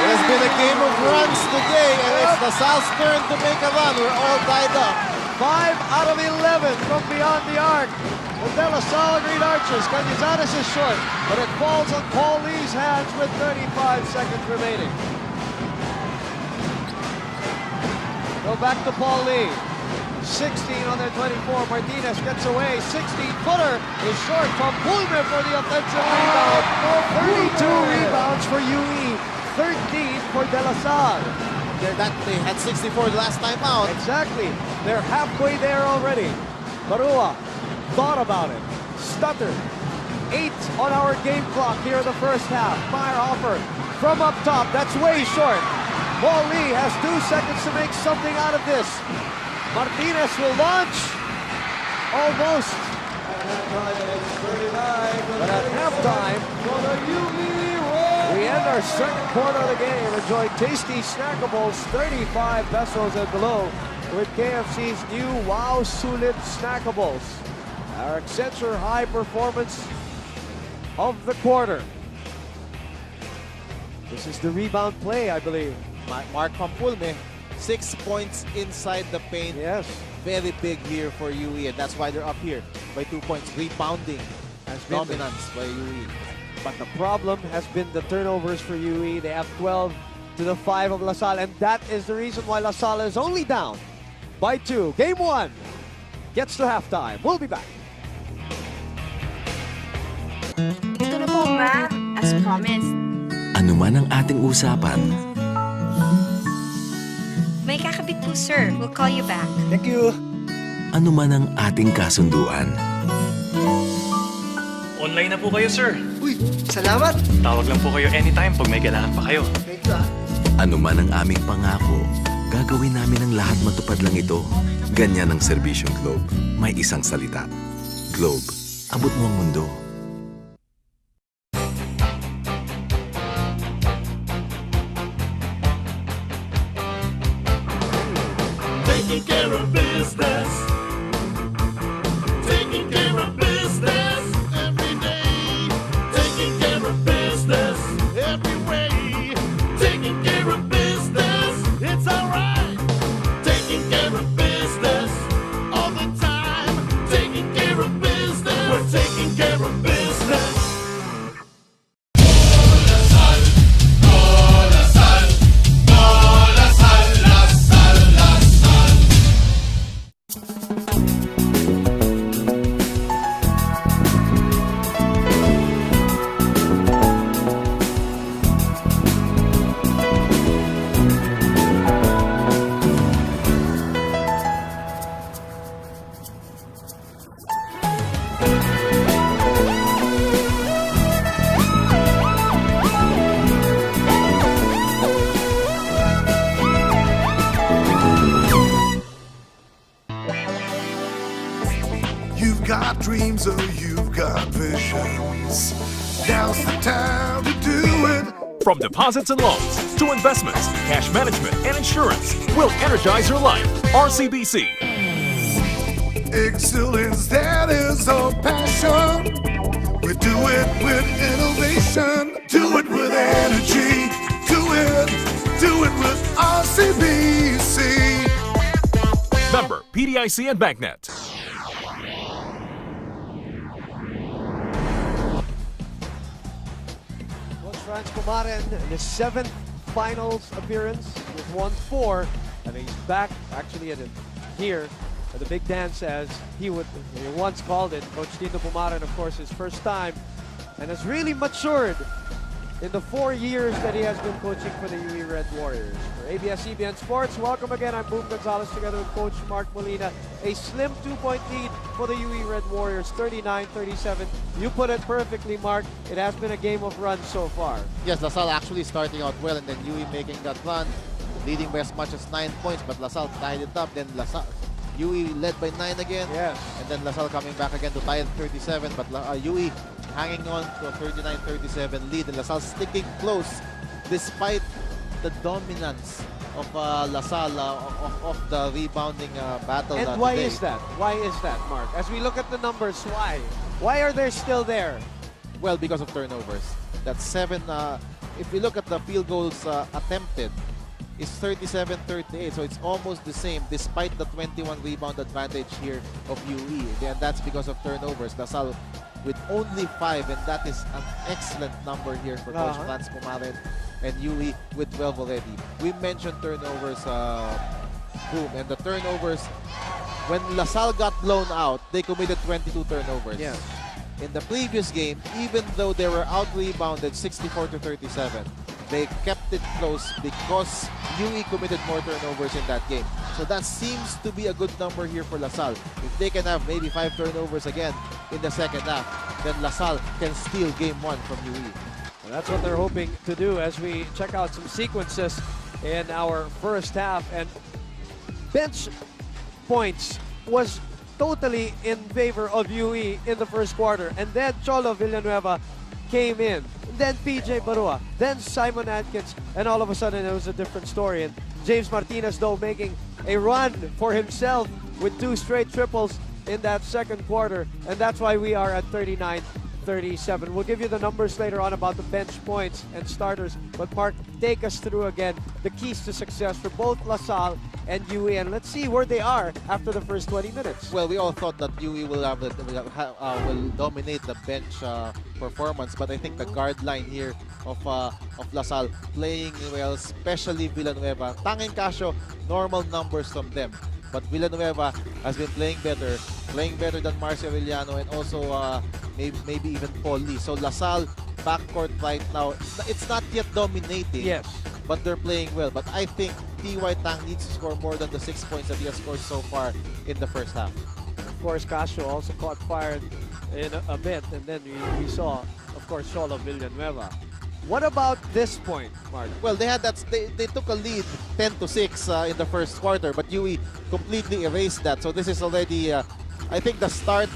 It has been a game of runs today, and it's LaSalle's turn to make a run. We're all tied up. 5 out of 11 from beyond the arc. The De La Salle Green Archers. Cañizares is short, but it falls on Paul Lee's hands with 35 seconds remaining. Go back to Paul Lee. 16 on their 24. Martinez gets away. 16-footer is short from Pulmer for the offensive rebound. 32 rebounds for UE. 13 for De La Salle. They had 64 last time out. Exactly. They're halfway there already. Barua thought about it. Stuttered. 8 on our game clock here in the first half. Meyerhofer from up top. That's way short. Paul Lee has 2 seconds to make something out of this. Martinez will launch. Almost. But at halftime, we end our second quarter of the game. Enjoy tasty snackables, 35 pesos and below with KFC's new Wow Sulit Snackables. Our Accenture high performance of the quarter. This is the rebound play, I believe. Mark Pampulme, 6 points inside the paint. Yes. Very big here for UE, and that's why they're up here by 2 points. Rebounding Has been dominance by UE. But the problem has been the turnovers for UE. They have 12 to the 5 of LaSalle, and that is the reason why LaSalle is only down by 2. Game 1 gets to halftime. We'll be back. Ito na po, ma'am, as promised. Ano man ang ating usapan, May kakabit po, sir. We'll call you back. Thank you. ano man ang ating kasunduan, Online na po kayo, sir. Uy, salamat. Tawag lang po kayo anytime pag may kailangan pa kayo. Thank you, ano man ang aming pangako, gagawin namin ang lahat matupad lang ito. Ganyan ang serbisyong Globe. May isang salita. Globe, abot mo ang mundo. Taking care of business. Taking care of business every day. Taking care of business every way. Taking care of business, it's alright. Taking care of business all the time. Taking care of business, we're taking care of business. You've got dreams, oh, you've got visions. Now's the time to do it. From deposits and loans to investments, cash management, and insurance, we'll energize your life. RCBC. Excellence, that is our passion. We do it with innovation. Do it with energy. Do it with RCBC. Member, PDIC and BankNet. Franz Kumaren in his 7th finals appearance. He's won 4, and he's back actually here at the Big Dance as he once called it. Coach Tito Pumaren, of course, his first time, and has really matured in the 4 years that he has been coaching for the UE Red Warriors. For ABS-CBN Sports, welcome again. I'm Boom Gonzalez together with Coach Mark Molina. A slim 2-point lead for the UE Red Warriors, 39-37. You put it perfectly, Mark. It has been a game of runs so far. Yes, LaSalle actually starting out well, and then UE making that run, leading by as much as 9 points, but LaSalle tied it up. Then UE led by 9 again. Yes. And then LaSalle coming back again to tie at 37, but UE hanging on to a 39-37 lead, and LaSalle sticking close despite the dominance of LaSalle of the rebounding battle. And why today. is that? Why is that, Mark? As we look at the numbers, why? Why are they still there? Well, because of turnovers. That's 7. If we look at the field goals attempted, it's 37-38, so it's almost the same despite the 21 rebound advantage here of UE. And that's because of turnovers. LaSalle with only 5, and that is an excellent number here for Coach Franz Kumaren, and UE with 12 already. We mentioned turnovers, Boom, and the turnovers, when LaSalle got blown out, they committed 22 turnovers. Yes. In the previous game, even though they were out-rebounded 64-37, they kept it close because UE committed more turnovers in that game. So that seems to be a good number here for LaSalle. If they can have maybe 5 turnovers again in the second half, then LaSalle can steal game 1 from UE. Well, that's what they're hoping to do as we check out some sequences in our first half. And bench points was totally in favor of UE in the first quarter. And then Cholo Villanueva came in. Then PJ Barua, then Simon Atkins, and all of a sudden it was a different story. And James Martinez, though, making a run for himself with 2 straight triples in that second quarter, and that's why we are at 39-37. We'll give you the numbers later on about the bench points and starters, but Mark, take us through again the keys to success for both LaSalle and UE, and let's see where they are after the first 20 minutes. Well, we all thought that UE will dominate the bench performance, but I think the guard line here of LaSalle playing well, especially Villanueva. Tanging Casio, normal numbers from them. But Villanueva has been playing better than Marcio Arellano, and also maybe even Paul Lee. So LaSalle backcourt right now, it's not yet dominating. Yes. But they're playing well. But I think T.Y. Tang needs to score more than the 6 points that he has scored so far in the first half. Of course, Casio also caught fire in a bit, and then we saw, of course, Solo Villanueva. What about this point, Mark? Well, they had that. They took a lead 10-6 in the first quarter, but UE completely erased that. So this is already, I think, the start.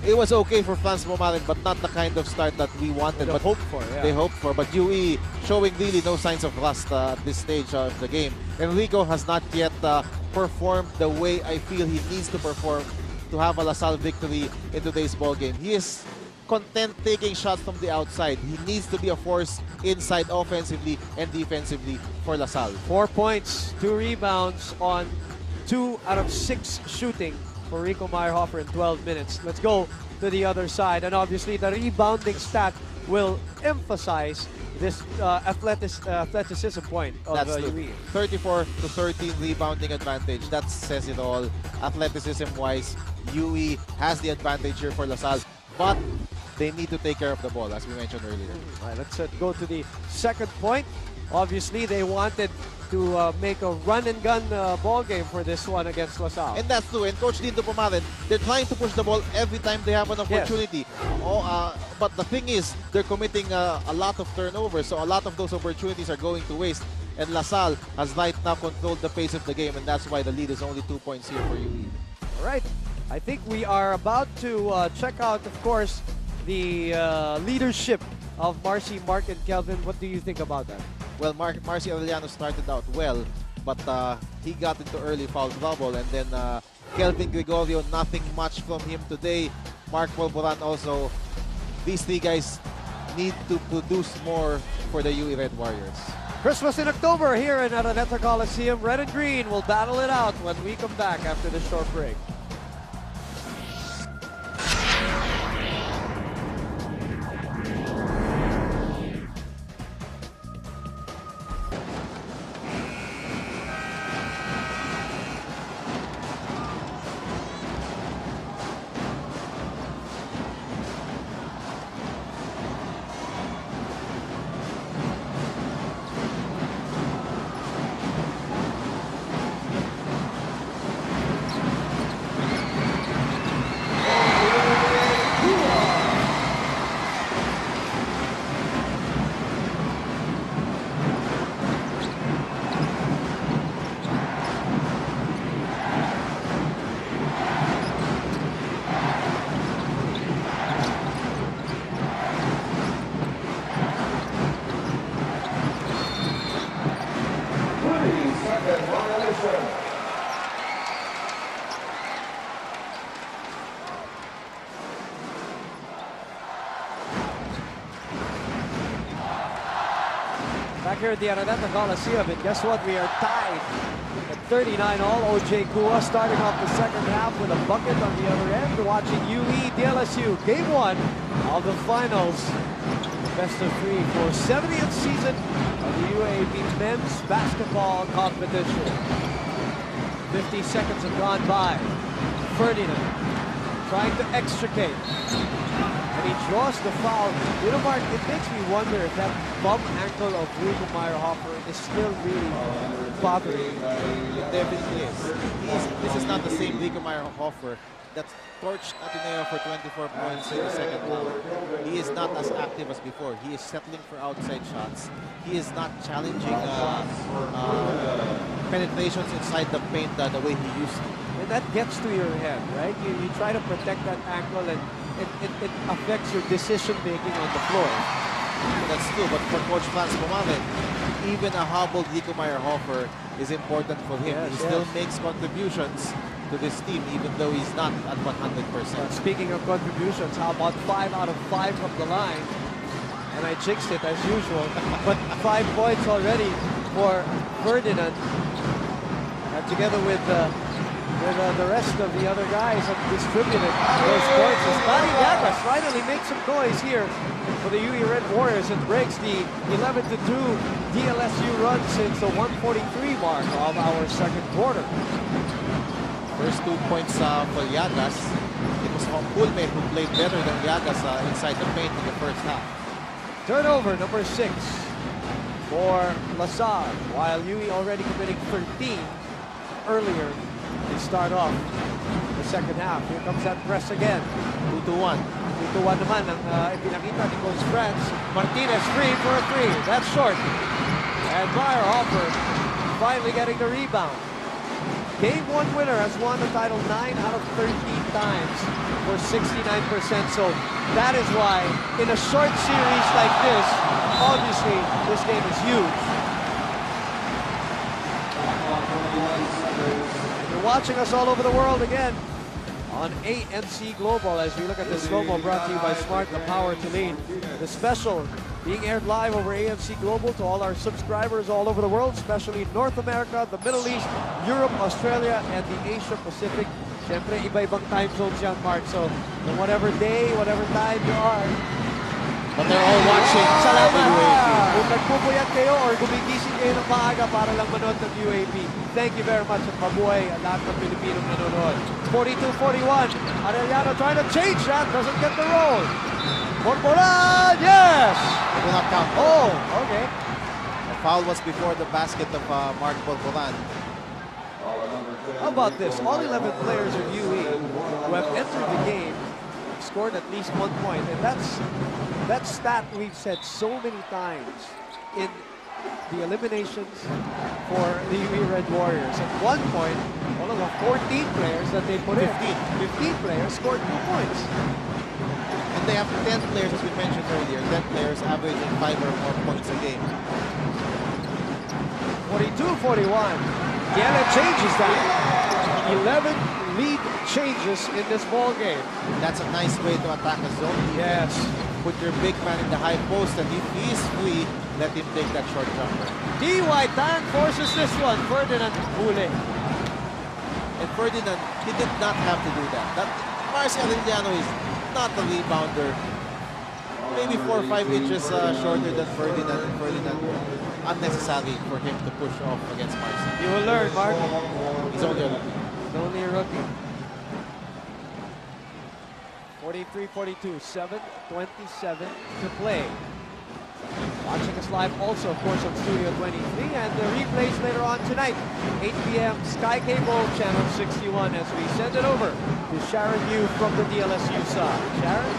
It was okay for Franz Momaren, but not the kind of start that we wanted. But hoped for, yeah. They hoped for. But UE showing really no signs of rust at this stage of the game. Enrico has not yet performed the way I feel he needs to perform to have a LaSalle victory in today's ball game. He is content taking shots from the outside. He needs to be a force inside offensively and defensively for LaSalle. 4 points, 2 rebounds on 2 out of 6 shooting for Rico Meyerhofer in 12 minutes. Let's go to the other side. And obviously the rebounding stat will emphasize this athleticism point of UE. 34-13 rebounding advantage. That says it all. Athleticism-wise, UE has the advantage here for LaSalle. But they need to take care of the ball, as we mentioned earlier. All right, let's go to the second point. Obviously, they wanted to make a run-and-gun ball game for this one against LaSalle. And that's true. And Coach Lindo Pumaren, they're trying to push the ball every time they have an opportunity. Yes. But the thing is, they're committing a lot of turnovers, so a lot of those opportunities are going to waste. And LaSalle has right now controlled the pace of the game, and that's why the lead is only 2 points here for UE. All right. I think we are about to check out, of course, the leadership of Marcy, Mark, and Kelvin. What do you think about that? Well, Marcy Arellano started out well, but he got into early foul trouble, and then Kelvin Gregorio, nothing much from him today. Mark Polvoran also. These 3 guys need to produce more for the UE Red Warriors. Christmas in October here in Araneta Coliseum. Red and green will battle it out when we come back after this short break. Back here at the Araneta Coliseum, and guess what? We are tied at 39 all. OJ Kua starting off the second half with a bucket on the other end. Watching UE DLSU Game 1 of the finals. Best of 3 for 70th season of the UAAP men's basketball competition. 50 seconds have gone by. Ferdinand trying to extricate. And he draws the foul. You know, Mark, it makes me wonder if that bum ankle of Rico Meyerhofer is still really bothering him. It definitely is. This is not the same Rico Meyerhofer that torched Ateneo for 24 points in the second half. He is not as active as before. He is settling for outside shots. He is not challenging penetrations inside the paint the way he used to. And that gets to your head, right? You try to protect that ankle, and it affects your decision making on the floor. That's true, but for Coach Franz Pumamen, even a hobbled Rico Meyerhofer is important for him. Yes, he still makes contributions to this team, even though he's not at 100%. Speaking of contributions, how about 5 out of 5 from the line? And I jinxed it as usual, but 5 points already for Ferdinand. And together with the rest of the other guys have distributed those points. Manny Llagas finally makes some noise here for the UE Red Warriors and breaks the 11-2 DLSU run since the 143 mark of our second quarter. First 2 points for Llagas. It was Pulme who played better than Llagas inside the paint in the first half. Turnover number 6 for LaSalle, while UE already committing 13 earlier. They start off the second half. Here comes that press again. 2-1. 2-1 naman ang ipinakita ni Coach Franz. Martinez free for a 3. That's short. And Meyerhofer finally getting the rebound. Game 1 winner has won the title 9 out of 13 times for 69%. So that is why in a short series like this, obviously this game is huge. You're watching us all over the world again on AMC Global as we look at the slow-mo brought to you by Smart, the power to lead. The special being aired live over AMC Global to all our subscribers all over the world, especially North America, the Middle East, Europe, Australia, and the Asia Pacific. Siyempre, iba-ibang time zones yan, Mark. So, no whatever day, whatever time you are, but they're all watching. Salamat! Kung nagpupuyat kayo or gumigising kayo ng maaga para lang manood ng UAP, thank you very much at mabuhay ang lahat ng Pilipinong nanonood. 42-41. Arellano trying to change that, doesn't get the roll. Borbolan, yes! It will not count. Oh, okay. The foul was before the basket of Mark Borbolan. How about this? All 11 players of UE who have entered the game scored at least 1 point, and that stat we've said so many times in the eliminations for the UE Red Warriors. At one point, all of the 14 players that they put in, 15 players scored 2 points. And they have 10 players, as we mentioned earlier, 10 players averaging 5 or more points a game. 42-41. Diana changes that. 11 lead changes in this ball game. That's a nice way to attack a zone defense. Yes. Put your big man in the high post, and if he is free, let him take that short jumper. D.Y. Tang forces this one. Ferdinand Hule. And Ferdinand, he did not have to do that. Marcy Arellano is not a rebounder. Maybe 4 or 5 inches shorter than Ferdinand, and Ferdinand unnecessary for him to push off against Marcy. You will learn, Mark. He's only a rookie. He's only a rookie. 43-42, 7:27 to play. Watching us live also, of course, on Studio 23, and the replays later on tonight, 8 p.m. Sky Cable, Channel 61, as we send it over to Sharon Yu from the DLSU side. Sharon?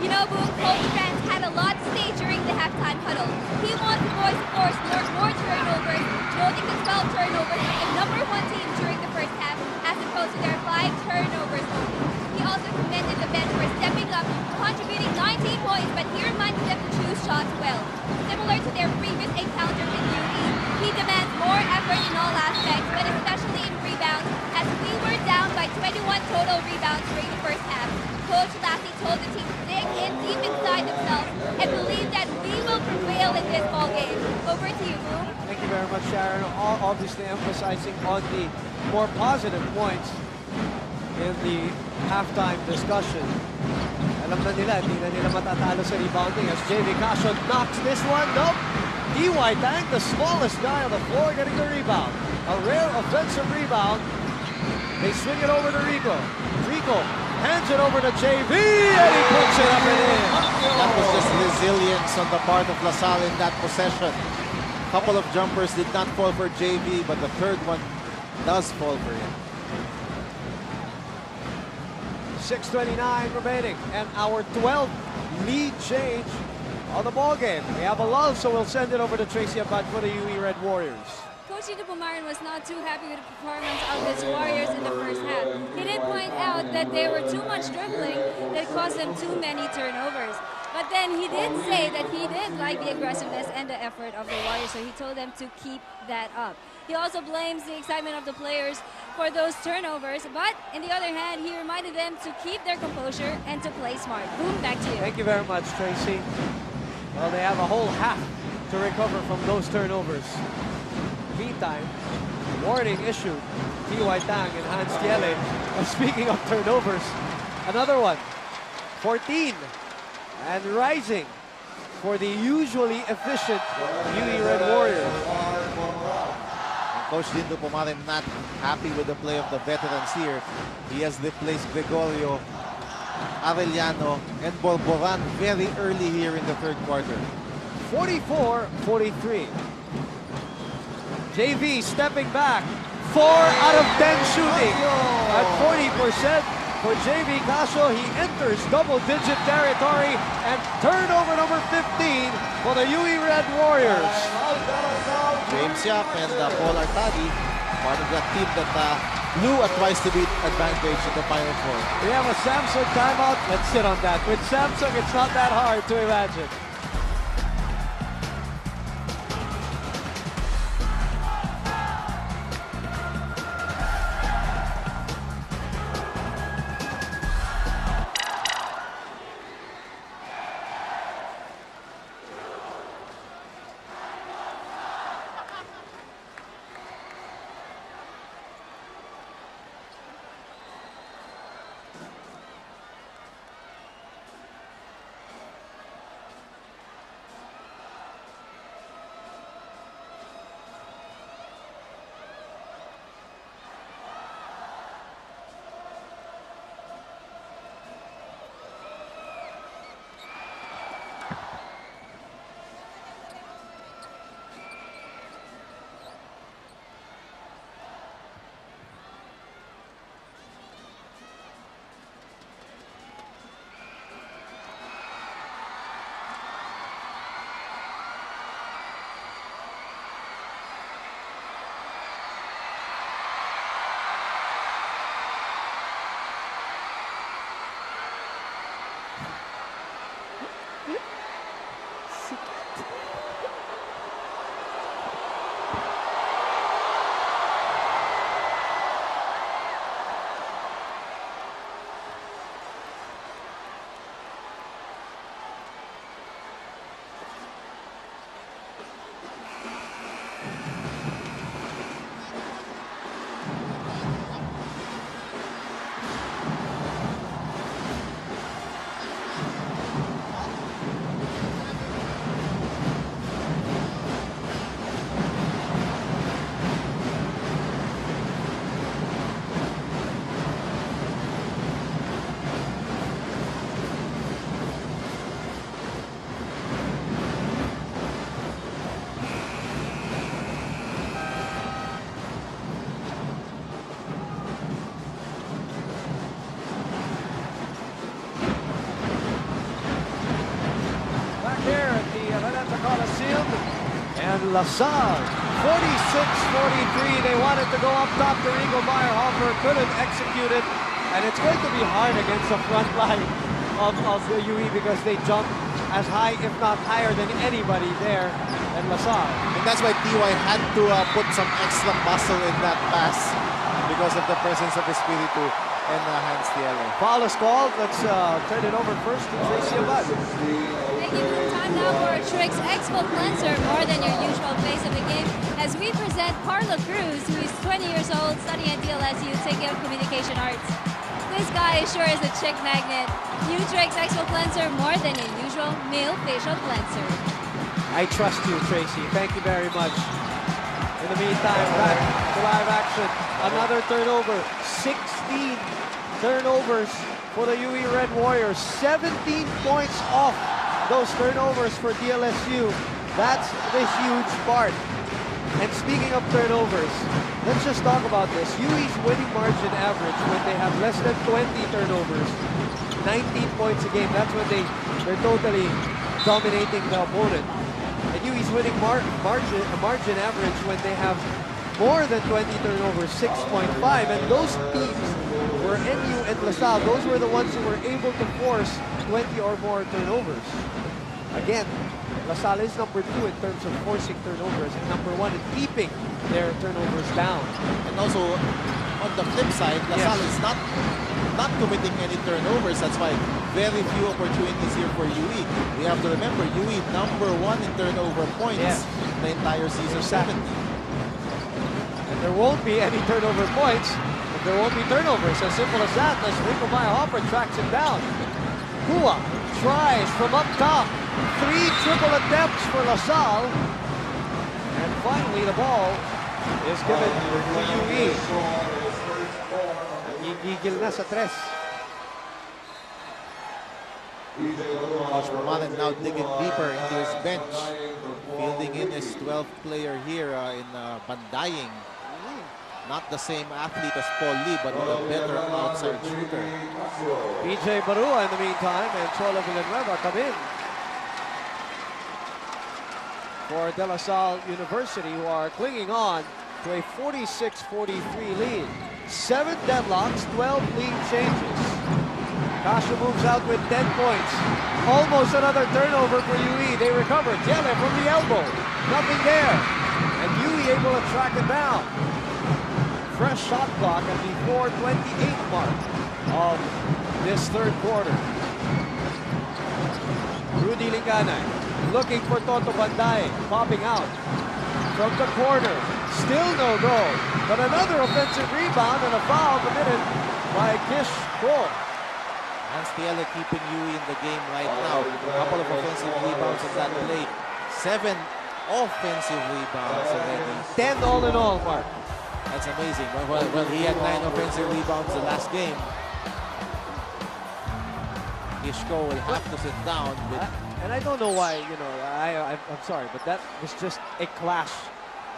You know, Boom, Coach Franz had a lot to say during the halftime huddle. He wants the boys to force more turnovers, noting the 12 turnovers by the #1 team during the first half, as opposed to their 5 turnovers only. He also commended the bench for stepping up, contributing 19 points, but he reminded them to choose shots well. Similar to their previous encounter with UE, he demands more effort in all aspects, but especially in rebounds, as we were down by 21 total rebounds during the first half. Coach Lassie told the team to dig in deep inside themselves and believe that we will prevail in this ball game. Over to you, Boom. Thank you very much, Sharon. Obviously emphasizing on the more positive points in the halftime discussion. Alam na nila, hindi na nila matatalo sa rebounding as JV Cashon knocks this one. Nope. D.Y. Tang, the smallest guy on the floor, getting the rebound. A rare offensive rebound. They swing it over to Rico. Rico hands it over to JV, and he puts it up and in. That was just resilience on the part of LaSalle in that possession. A couple of jumpers did not fall for JV, but the third one does fall for him. 6:29 remaining, and our 12th lead change on the ball game. We have a lull, so we'll send it over to Tracy Abad for the UE Red Warriors. Coach Tito Pumarin was not too happy with the performance of his Warriors in the first half. He did point out that they were too much dribbling that caused them too many turnovers. But then he did say that he did like the aggressiveness and the effort of the Warriors, so he told them to keep that up. He also blames the excitement of the players for those turnovers, but on the other hand, he reminded them to keep their composure and to play smart. Boom, back to you. Thank you very much, Tracy. Well, they have a whole half to recover from those turnovers. Meantime, warning issued. T.Y. Tang and Hans Tiele. Speaking of turnovers, another one. 14 and rising for the usually efficient UE Red Warriors. Coach Tito Pumarin not happy with the play of the veterans here. He has replaced Gregorio, Arellano, and Borboran very early here in the third quarter. 44-43. JV stepping back. 4 out of 10 shooting at 40% for JV Casio. He enters double-digit territory and turnover number 15 for the UE Red Warriors. James Yap and Paul Artadi, part of that team that blew a twice-to-beat advantage in the Final Four. We have a Samsung timeout. Let's sit on that. With Samsung, it's not that hard to imagine. LaSalle, 46-43. They wanted to go up top to Rigo Meyerhofer, couldn't execute it. And it's going to be hard against the front line of the UE because they jump as high, if not higher than anybody there in LaSalle. And that's why TY had to put some extra muscle in that pass because of the presence of Espiritu and Hans Tiele. Foul is called. Let's turn it over first to Tracy Abad. Thank you. Time now for Trix Expo Cleanser, more than your usual face of the game, as we present Carlo Cruz, who is 20 years old, studying at DLSU, taking up communication arts. This guy sure is a chick magnet. New Trix Expo Cleanser, more than your usual male facial cleanser. I trust you, Tracy. Thank you very much. In the meantime, back to live action. Another turnover. 16 turnovers for the UE Red Warriors. 17 points off those turnovers for DLSU. That's the huge part. And speaking of turnovers, let's just talk about this. UE's winning margin average when they have less than 20 turnovers, 19 points a game. That's when they're totally dominating the opponent. And UE's winning margin average when they have more than 20 turnovers, 6.5. And those teams were NU and LaSalle. Those were the ones who were able to force 20 or more turnovers. Again, LaSalle is number 2 in terms of forcing turnovers and number 1 in keeping their turnovers down. And also, on the flip side, LaSalle is not committing any turnovers. That's why very few opportunities here for UE. We have to remember, UE number 1 in turnover points the entire season, 70. And there won't be any turnover points if there won't be turnovers. As simple as that, as Rico Maya-Hopper tracks him down. Hua tries from up top. 3 triple attempts for LaSalle. And finally, the ball is given to UE. Igigil na sa 3. Coach Romanen now digging deeper into his bench. Fielding in his 12th player here in Bandaying. Not the same athlete as Paul Lee, but a better outside shooter. PJ Barua in the meantime, and Cholo Villanueva come in for De La Salle University, who are clinging on to a 46-43 lead. 7 deadlocks, 12 lead changes. Kasha moves out with 10 points. Almost another turnover for UE. They recover. Tiele from the elbow. Nothing there. And UE able to track it down. Fresh shot clock at the 4:28 mark of this third quarter. Rudy Linganay looking for Toto Banday, popping out from the corner. Still no goal, but another offensive rebound and a foul committed by Kish Cole. Hans Tiele keeping UE in the game right now. A couple of offensive rebounds on that play. 7 offensive rebounds already. 10 all in all, Mark. That's amazing. Well, he had 9 offensive rebounds the last game. Kishko will have to sit down. And I don't know why, you know, I'm sorry, but that was just a clash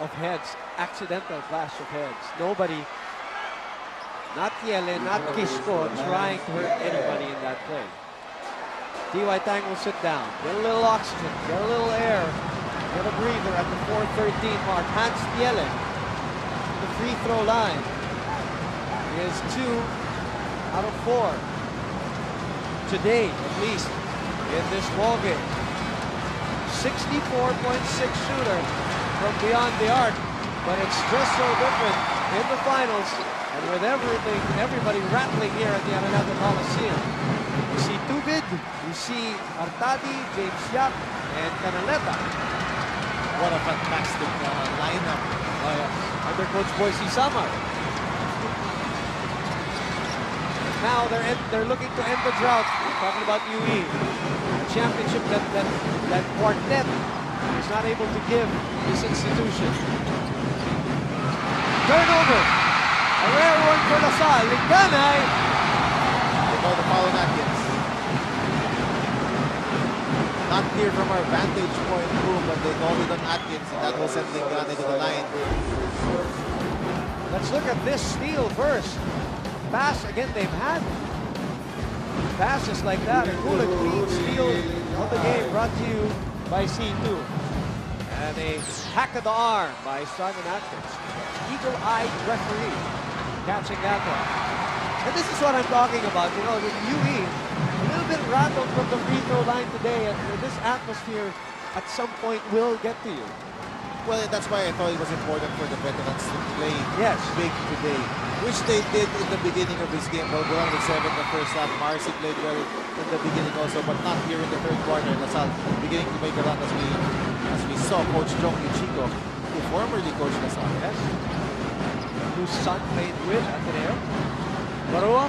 of heads, accidental clash of heads. Nobody, not Tiele, not Kishko, trying to hurt anybody in that play. T.Y. Tang will sit down, get a little oxygen, get a little air, get a breather at the 4:13 mark. Hans Tiele, the free throw line, is 2 out of 4 today, at least, in this ball game. 64.6 shooter from beyond the arc, but it's just so different in the finals, and with everybody rattling here at the Araneta Coliseum. You see Tubid, you see Artadi, James Yap, and Canaleta. What a fantastic lineup. Under Coach Boise Samar. Now they're looking to end the drought. Talking about UE, a championship that quartet is not able to give this institution. Turnover. A rare one for LaSalle. Linganay. They call the foul on Atkins. Not clear from our vantage point room, but they called it on Atkins, and that will send Linganay to the line. Let's look at this steal first. Pass, again, they've had passes like that. A cool and clean steal of the game brought to you by C2. And a hack of the arm by Simon Atkins. Eagle-eyed referee catching that one. And this is what I'm talking about. You know, with UE, a little bit rattled from the free throw line today, and this atmosphere at some point will get to you. Well, that's why I thought it was important for the veterans to play big today, which they did in the beginning of this game. Well, we're on the 7th the first half. Marcy played well in the beginning also, but not here in the third quarter. LaSalle beginning to make a run as we saw Coach Jong Yuchiko, who formerly coached LaSalle. Yes. Whose son played with Ateneo. Barua,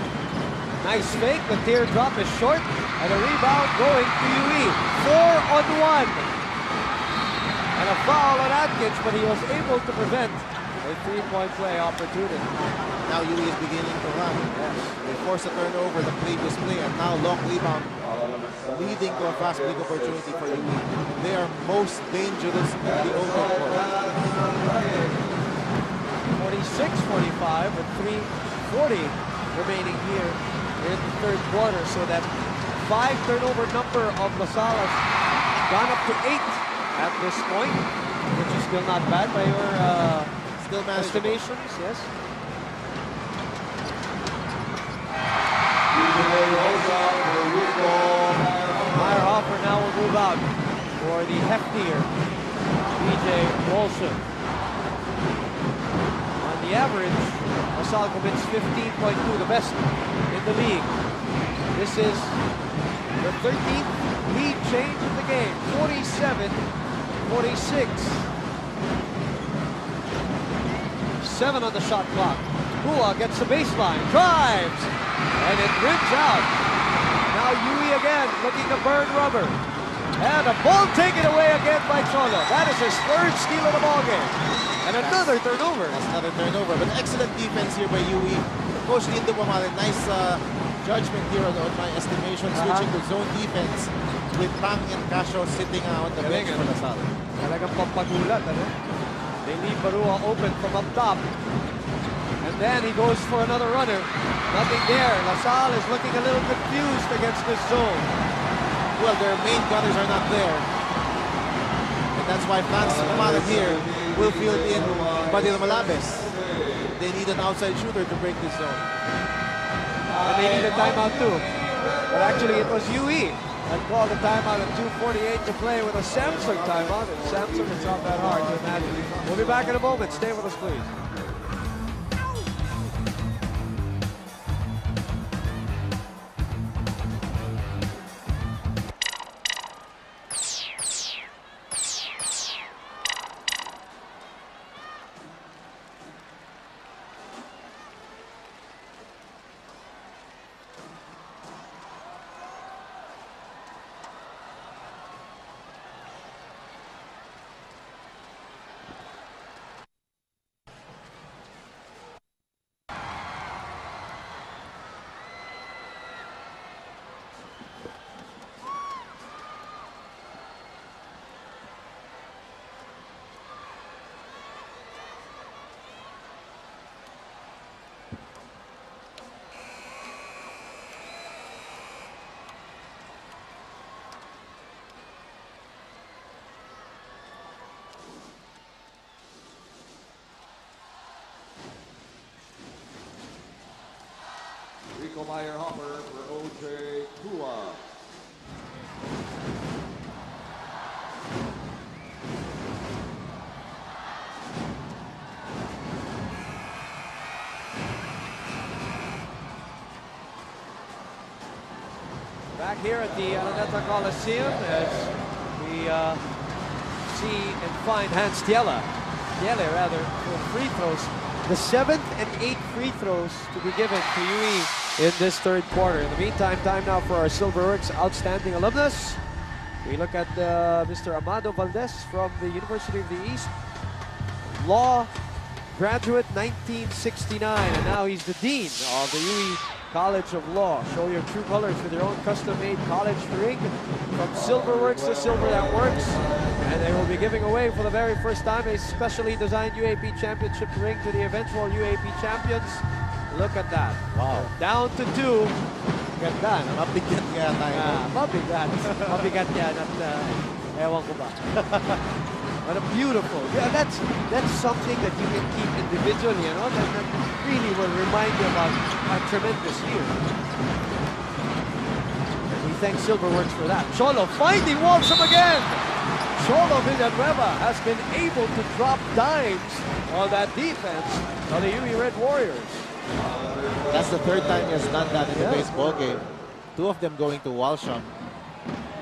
nice fake. The teardrop is short, and a rebound going to UE. 4-on-1. And a foul on Atkins, but he was able to prevent a 3-point play opportunity. Now UE is beginning to run. Yes. They forced a turnover the previous play, and now long rebound, leading to a fast break opportunity for UE. They are most dangerous in the open court. 46-45 with 3:40 remaining here in the third quarter. So that 5 turnover number of LaSalle has gone up to 8. at this point, which is still not bad by your still estimations, yes. Meyerhofer now will move out for the heftier BJ Wilson. On the average, Salle commits 15.2, the best in the league. This is the 13th lead change of the game, 47-46. 7 on the shot clock. Hua gets the baseline, drives, and it rims out. Now Yui again, looking to burn rubber. And a ball taken away again by Cholo. That is his third steal of the ball game. And another turnover. That's another turnover, but excellent defense here by Yui. Coach Lindo Pamale, nice judgment here on my estimation, switching to zone defense with Tang and Casio sitting on the bench for Salle. Talagang pampagulat, ano? They leave Barua open from up top. And then he goes for another runner. Nothing there. Salle is looking a little confused against this zone. Well, their main gunners are not there. And that's why Franz Pamale here will field in Badir Malabes. They need an outside shooter to break this zone. And they need a timeout too. But actually it was Yui that called the timeout at 2:48 to play with a Samsung timeout. And Samsung, it's not that hard to imagine. We'll be back in a moment. Stay with us, please. Rico Meyerhofer for OJ Kua. Back here at the Araneta Coliseum as we see and find Hans Tiele rather, for free throws. The 7th and 8th free throws to be given to Yui in this third quarter. In the meantime, time now for our Silverworks outstanding alumnus. We look at Mr. Amado Valdez from the University of the East. Law graduate 1969, and now he's the Dean of the Yui College of Law. Show your true colors with your own custom-made college ring from Silverworks to Silver That Works. And they will be giving away for the very first time a specially designed UAAP Championship ring to the eventual UAAP champions. Look at that. Wow. Down to 2. Ganda, no? Mabigat nga tayo. Mabigat. Mabigat yan at ewan ko ba. What a beautiful. Yeah, that's something that you can keep individually, you know, that really will remind you about a tremendous year. And we thank Silverworks for that. Cholo finding Walsham again. Cholo Villanueva has been able to drop dimes on that defense of the Yui Red Warriors. That's the third time he has done that in the baseball game. 2 of them going to Walsham.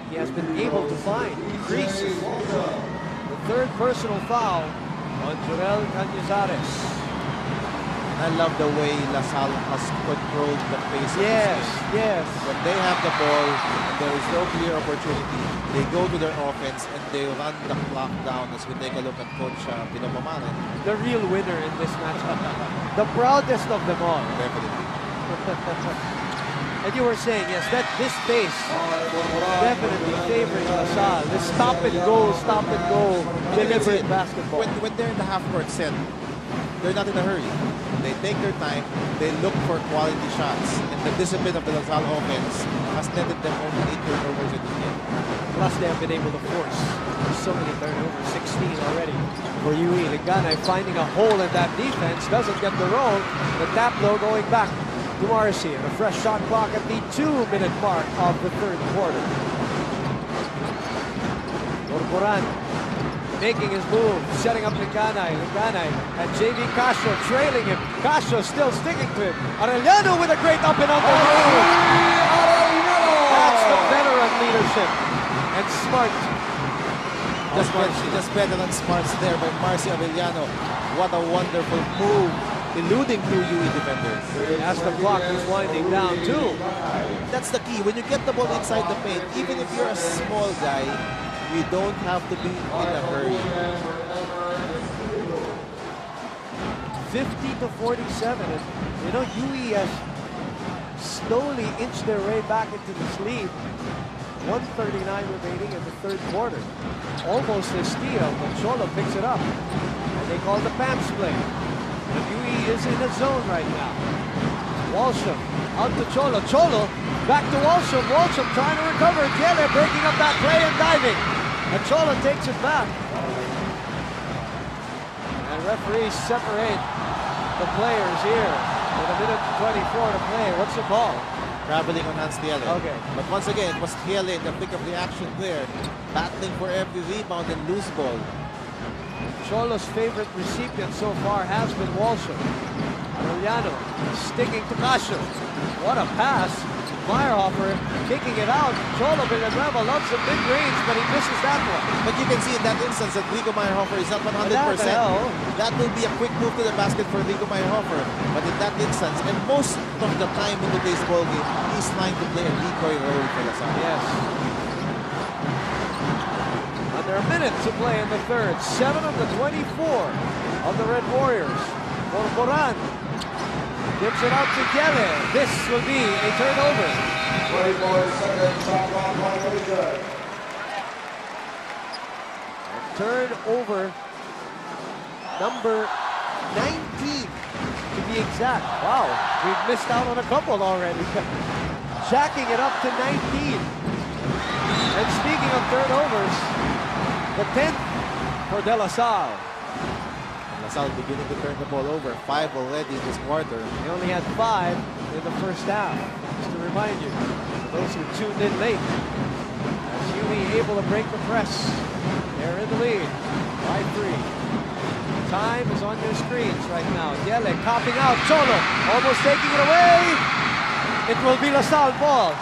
He has been able to find creases. The third personal foul on Joel Cañizares. I love the way LaSalle has controlled the pace of Yes, this game. yes. When they have the ball and there is no clear opportunity, they go to their offense and they run the clock down as we take a look at Coach Pino Pamale. The real winner in this matchup. The proudest of them all. Definitely. And you were saying, yes, that this pace definitely favoring LaSalle. This stop and go, deliberate basketball. When they're in the half-court set, they're not in a hurry. They take their time, they look for quality shots, and the discipline of the LaSalle offense has netted them only 8 turnovers in the game. Plus, they have been able to force so many turnovers, 16 already for UE. Liganay finding a hole in that defense, doesn't get the roll. The tap though going back to Marcy. And a fresh shot clock at the 2-minute mark of the third quarter. Corcoran making his move, setting up Liganay. Liganay and JV Casio trailing him. Casio still sticking to him. Arellano with a great up and under move. That's the veteran leadership. And smart. Just better than smarts there by Marcy Arellano. What a wonderful move, eluding two UE defenders. As the clock is winding down too. That's the key. When you get the ball inside the paint, even if you're a small guy, you don't have to be in a hurry. 50-47. And you know, UE has slowly inched their way back into this lead. 1:39 remaining in the third quarter. Almost a steal, but Cholo picks it up. And they call the Pamps play. And UE is in a zone right now. Walsham out to Cholo. Cholo back to Walsham. Walsham trying to recover. Tiele breaking up that play and diving. And Cholo takes it back. And referees separate the players here with a minute 24 to play. What's the call? Traveling on Hans Tiele. Okay. But once again, it was Tiele in the pick of the action there, battling for every rebound and loose ball. Cholo's favorite recipient so far has been Walsham. Arellano sticking to Casio. What a pass. Meyerhofer kicking it out. Cholo Villanueva loves the mid-range, but he misses that one. But you can see in that instance that Rico Meyerhofer is not 100%. That will be a quick move to the basket for Rico Meyerhofer. But in that instance, and most of the time in today's ball game, he's trying to play a decoy role for Salle. Yes. Under a minute to play in the third. 7 of the 24 of the Red Warriors. Corcoran gives it out to Gele. This will be a turnover. 24 seconds, shot clock, good. Turnover number 19 to be exact. Wow, we've missed out on a couple already. Jacking it up to 19. And speaking of turnovers, the 10th for De La Salle. Salle beginning to turn the ball over. 5 already in this quarter. They only had 5 in the first half. Just to remind you, for those who tuned in late, as UE able to break the press. They're in the lead by 3. Time is on your screens right now. Yele copping out. Cholo almost taking it away. It will be La Salle ball.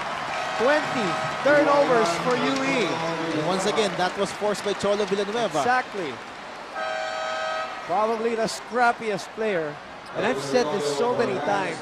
20 turnovers for UE. And once again, that was forced by Cholo Villanueva. Exactly. Probably the scrappiest player. And I've said this so many times.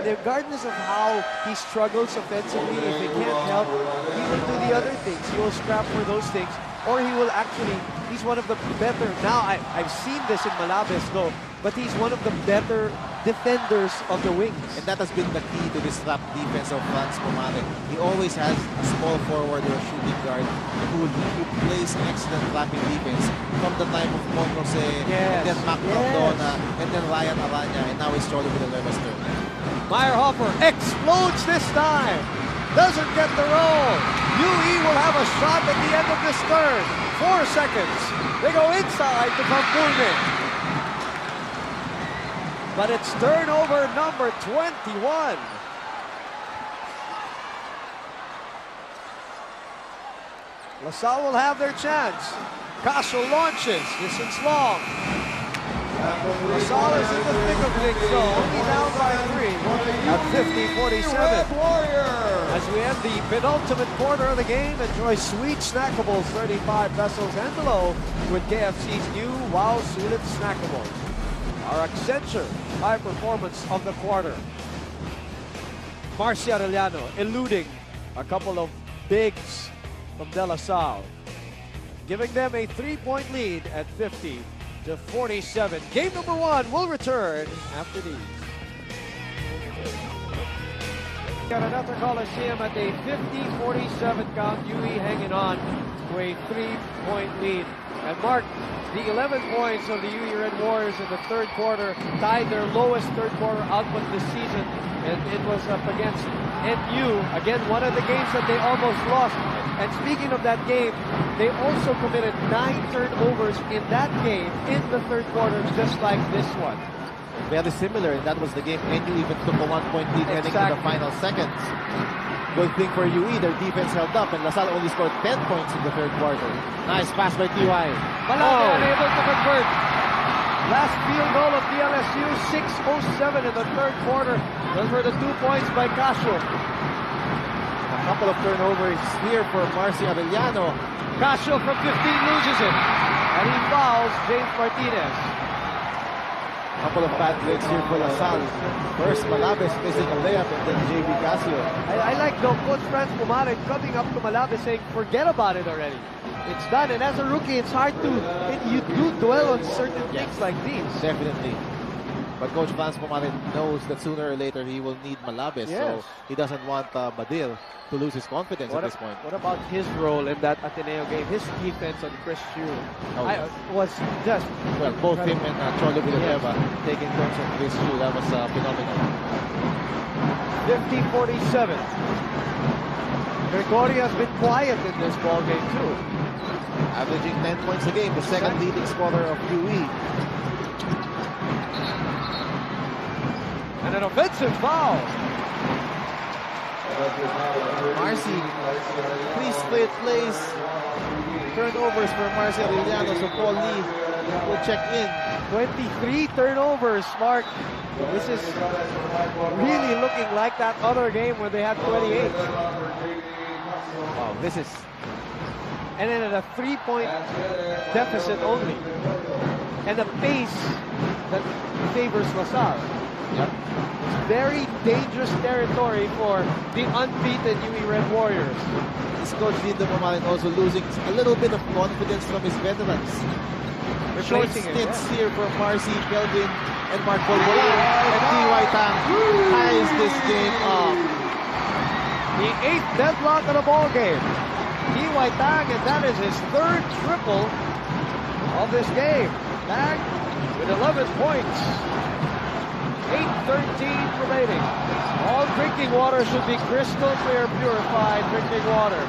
Regardless of how he struggles offensively, if he can't help, he will do the other things. He will scrap for those things. Or he will actually, he's one of the better, now I've seen this in Malabes though, but he's one of the better defenders of the wings. And that has been the key to this trap defense of Franz Pomade. He always has a small forward or a shooting guard who plays excellent trapping defense from the time of Monose, and then Mac Cardona, and then Ryan Aranya, and now he's Cholo Villanueva's turn. Meyerhofer explodes this time. Doesn't get the roll. UE will have a shot at the end of this third. 4 seconds. They go inside to Pampulme. But it's turnover number 21. La Salle will have their chance. Casio launches. Distance long. La Salle is in the thick of things though. Only down by 3 at 50-47. As we end the penultimate quarter of the game, enjoy sweet snackables, 35 pesos and below, with KFC's new Wow Sulit Snackables. Our Accenture high performance of the quarter. Marcy Arellano eluding a couple of bigs from De La Salle, giving them a 3-point lead at 50-47. Game number 1 will return after these. At another Coliseum at a 50-47 count, UE hanging on to a 3-point lead. And Mark, the 11 points of the UE Red Warriors in the third quarter tied their lowest third quarter output this season, and it was up against NU. Again, one of the games that they almost lost. And speaking of that game, they also committed 9 turnovers in that game in the third quarter, just like this one. Very similar, and that was the game NU even took a 1-point lead heading to the final seconds. Good thing for UE, their defense held up, and LaSalle only scored 10 points in the third quarter. Nice pass by TY. Malaki unable to convert. Last field goal of DLSU, 6:07 in the third quarter. Those were the 2 points by Casio. A couple of turnovers here for Marcy Arellano. Casio from 15 loses it. And he fouls James Martinez. A couple of bad breaks here for LaSalle. First, Malabes missing a layup, and then JB Casio. I like the Coach Franz Pumaret coming up to Malabes saying, forget about it already. It's done. And as a rookie, it's hard to, you do dwell on certain things like these. Definitely. But Coach Franz Pumaret knows that sooner or later he will need Malabes. Yes. So he doesn't want Badil to lose his confidence at this point. What about his role in that Ateneo game? His defense on Chris Chu was just... Well, both him and Cholo Villanueva taking turns on Chris Chu. That was phenomenal. 50-47. Gregorio has been quiet in this ball game too. Averaging 10 points a game, the second leading scorer of UE. And an offensive foul. Marcy, 3 straight plays. Turnovers for Marcy Arellano, so Paul Lee will check in. 23 turnovers, Mark. This is really looking like that other game where they had 28. Wow, this is... And then at a 3-point deficit only. And a pace that favors LaSalle. Yep. Very dangerous territory for the unbeaten UE Red Warriors. This coach Lindo Pumaret also losing a little bit of confidence from his veterans. Short stints here for Marcy, Kelvin, and Mark Bolbolan. And TY Tang ties this game up. The 8th deadlock of the ball game. TY Tang, and that is his 3rd triple of this game. Tang with 11 points. 8:13 remaining. All drinking water should be crystal clear, purified drinking water.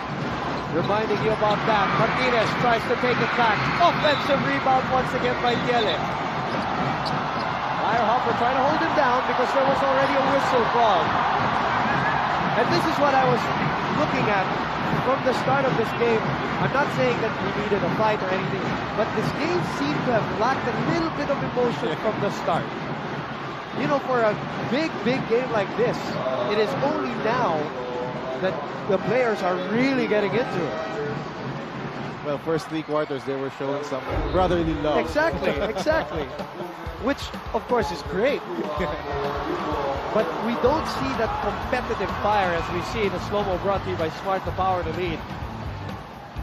Reminding you about that. Martinez tries to take it back. Offensive rebound once again by Yele. Meyerhofer trying to hold him down because there was already a whistle called. And this is what I was looking at from the start of this game. I'm not saying that we needed a fight or anything, but this game seemed to have lacked a little bit of emotion from the start. You know, for a big game like this, it is only now that the players are really getting into it. Well, first 3 quarters, they were showing some brotherly love. Exactly. Which, of course, is great. But we don't see that competitive fire as we see in the slow-mo brought to you by Smart, the power to lead.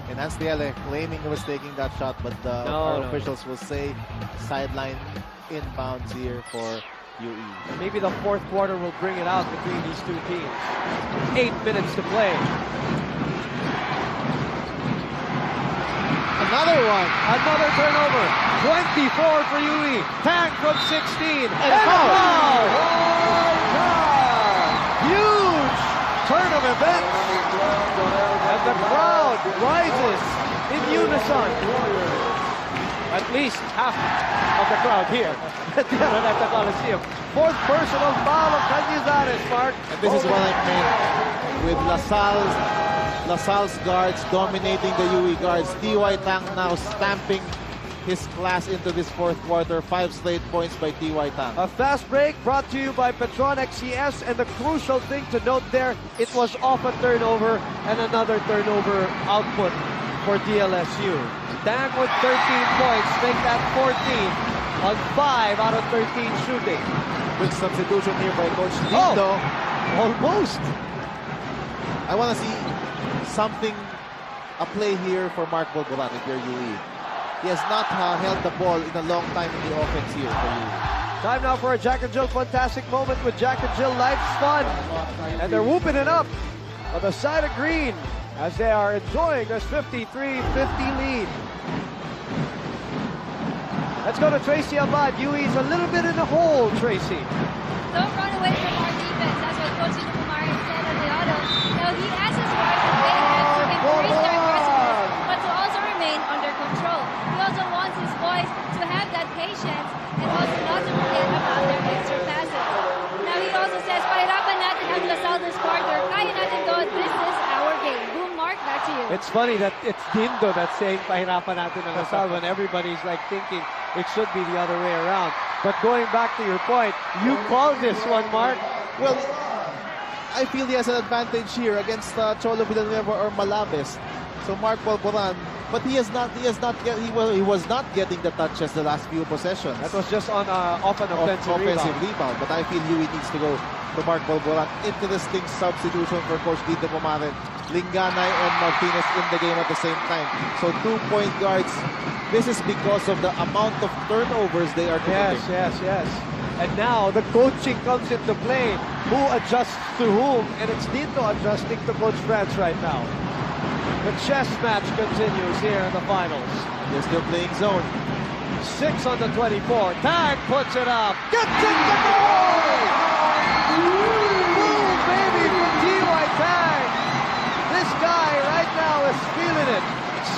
And Anstiele claiming he was taking that shot, but our officials will say sideline inbounds here for UE. Maybe the 4th quarter will bring it out between these two teams. 8 minutes to play. Another one. Another turnover. 24 for UE. Tang from 16. And a foul. Huge turn of events. And the crowd rises in unison. At least half of the crowd here at the Araneta Coliseum. 4th personal foul of Cañizares, Mark. And this is what I meant with LaSalle's guards dominating the UE guards. TY Tang now stamping his class into this 4th quarter. 5 straight points by TY Tang. A fast break brought to you by Petron XCS, and the crucial thing to note there, it was off a turnover and another turnover output for DLSU. Tang with 13 points, make that 14 on 5 out of 13 shooting. Quick substitution here by Coach Lindo. Almost. I want to see something, a play here for Mark Bolbolan if you're UE. He has not held the ball in a long time in the offense here for UE. Time now for a Jack and Jill fantastic moment with Jack and Jill Life's Fun. And they're whooping it up on the side of green as they are enjoying this 53-50 lead. Let's go to Tracy Abad. UE's a little bit in the hole, Tracy. Don't run away from our defense. That's what Coach Pumaret said on the auto. Now he has his guards and they have to communications, and also not to forget about their extra passes. Now he also says, pahirapan natin ang Salle this quarter. Kaya natin to. This is our game. Boom, Mark, back to you. It's funny that it's Dindo that's saying pahirapan natin ang Salle when everybody's like thinking it should be the other way around. But going back to your point, you called this one, Mark. Well, I feel he has an advantage here against Cholo Villanueva or Malabes. So Mark Borboran, but he was not getting the touches the last few possessions. That was just on off an offensive rebound. But I feel Yui needs to go to Mark Borboran. Interesting substitution for Coach Dito Pumaren. Linganay and Martinez in the game at the same time. So 2 point guards. This is because of the amount of turnovers they are committing. Yes. And now the coaching comes into play. Who adjusts to whom? And it's Dito adjusting to Coach France right now. The chess match continues here in the finals. They're still playing zone. 6 on the 24. Tag puts it up. Gets it to goal! Boom, baby, from T.Y. Tag. This guy right now is feeling it.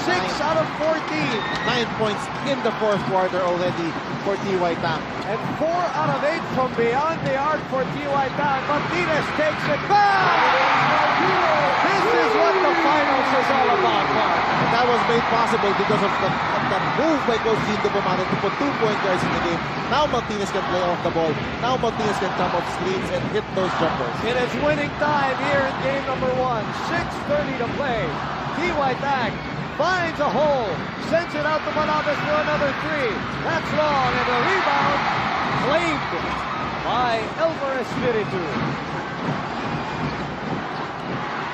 6 out of 14. 9 points in the fourth quarter already for T.Y. Tang. And 4 out of 8 from beyond the arc for T.Y. Tang. Martinez takes it back! This is what the finals is all about, Mark. And that was made possible because of that move by Coach Dito Pumaren to put 2 point guards in the game. Now Martinez can play off the ball. Now Martinez can come off screens and hit those jumpers. It is winning time here in game number 1. 6:30 to play. T.Y. Tang finds a hole, sends it out to Malabes for another 3. That's long, and the rebound claimed by Elmer Espiritu.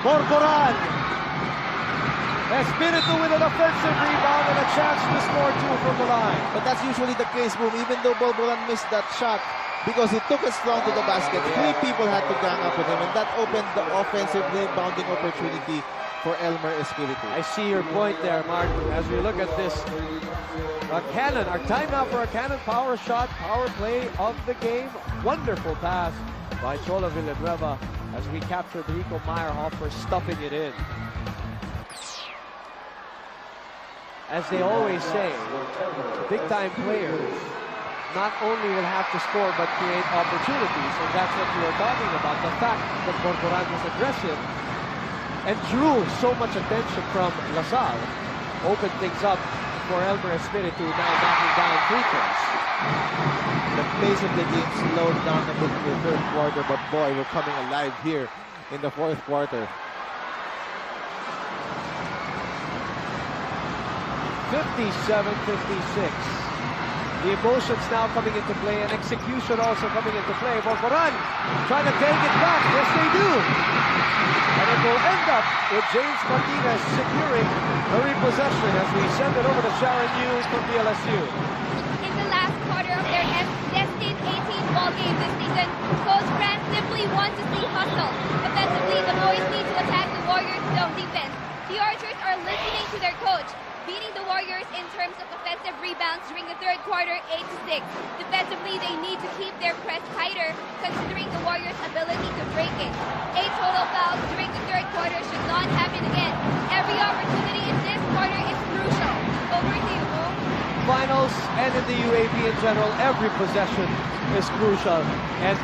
Borboran. Espiritu with an offensive rebound and a chance to score 2 from the line. But that's usually the case, Boom, even though Borboran missed that shot, because he took it strong to the basket. 3 people had to gang up with him, and that opened the offensive rebounding opportunity for Elmer Espiritu. I see your point there, Mark. As we look at this, a cannon, our time now for a cannon power shot, power play of the game. Wonderful pass by Cholo Villanueva as we captured Rico Meyerhofer stuffing it in. As they always say, big-time players not only will have to score but create opportunities, and that's what you were talking about. The fact that Borboran was aggressive and drew so much attention from Salle opened things up for Elmer Espiritu, now knocking down free throws. The pace of the game slowed down a bit in the third quarter, but boy, we're coming alive here in the fourth quarter. 57-56. The emotions now coming into play and execution also coming into play. Borboran trying to take it back. Yes, they do. And it will end up with James Martinez securing the repossession as we send it over to Sharon Hughes from DLSU. In the last quarter of their destined 18 ball game this season, Coach France simply wants to see hustle. Defensively, the boys need to attack the Warriors' zone defense. The Archers are listening to their coach, beating the Warriors in terms of offensive rebounds during the third quarter, 8-6. Defensively, they need to keep their press tighter, considering the Warriors' ability to break it. 8 total fouls during the third quarter should not happen again. Every opportunity in this quarter is crucial. Over to you, Bo. Finals and in the UAAP in general, every possession is crucial. And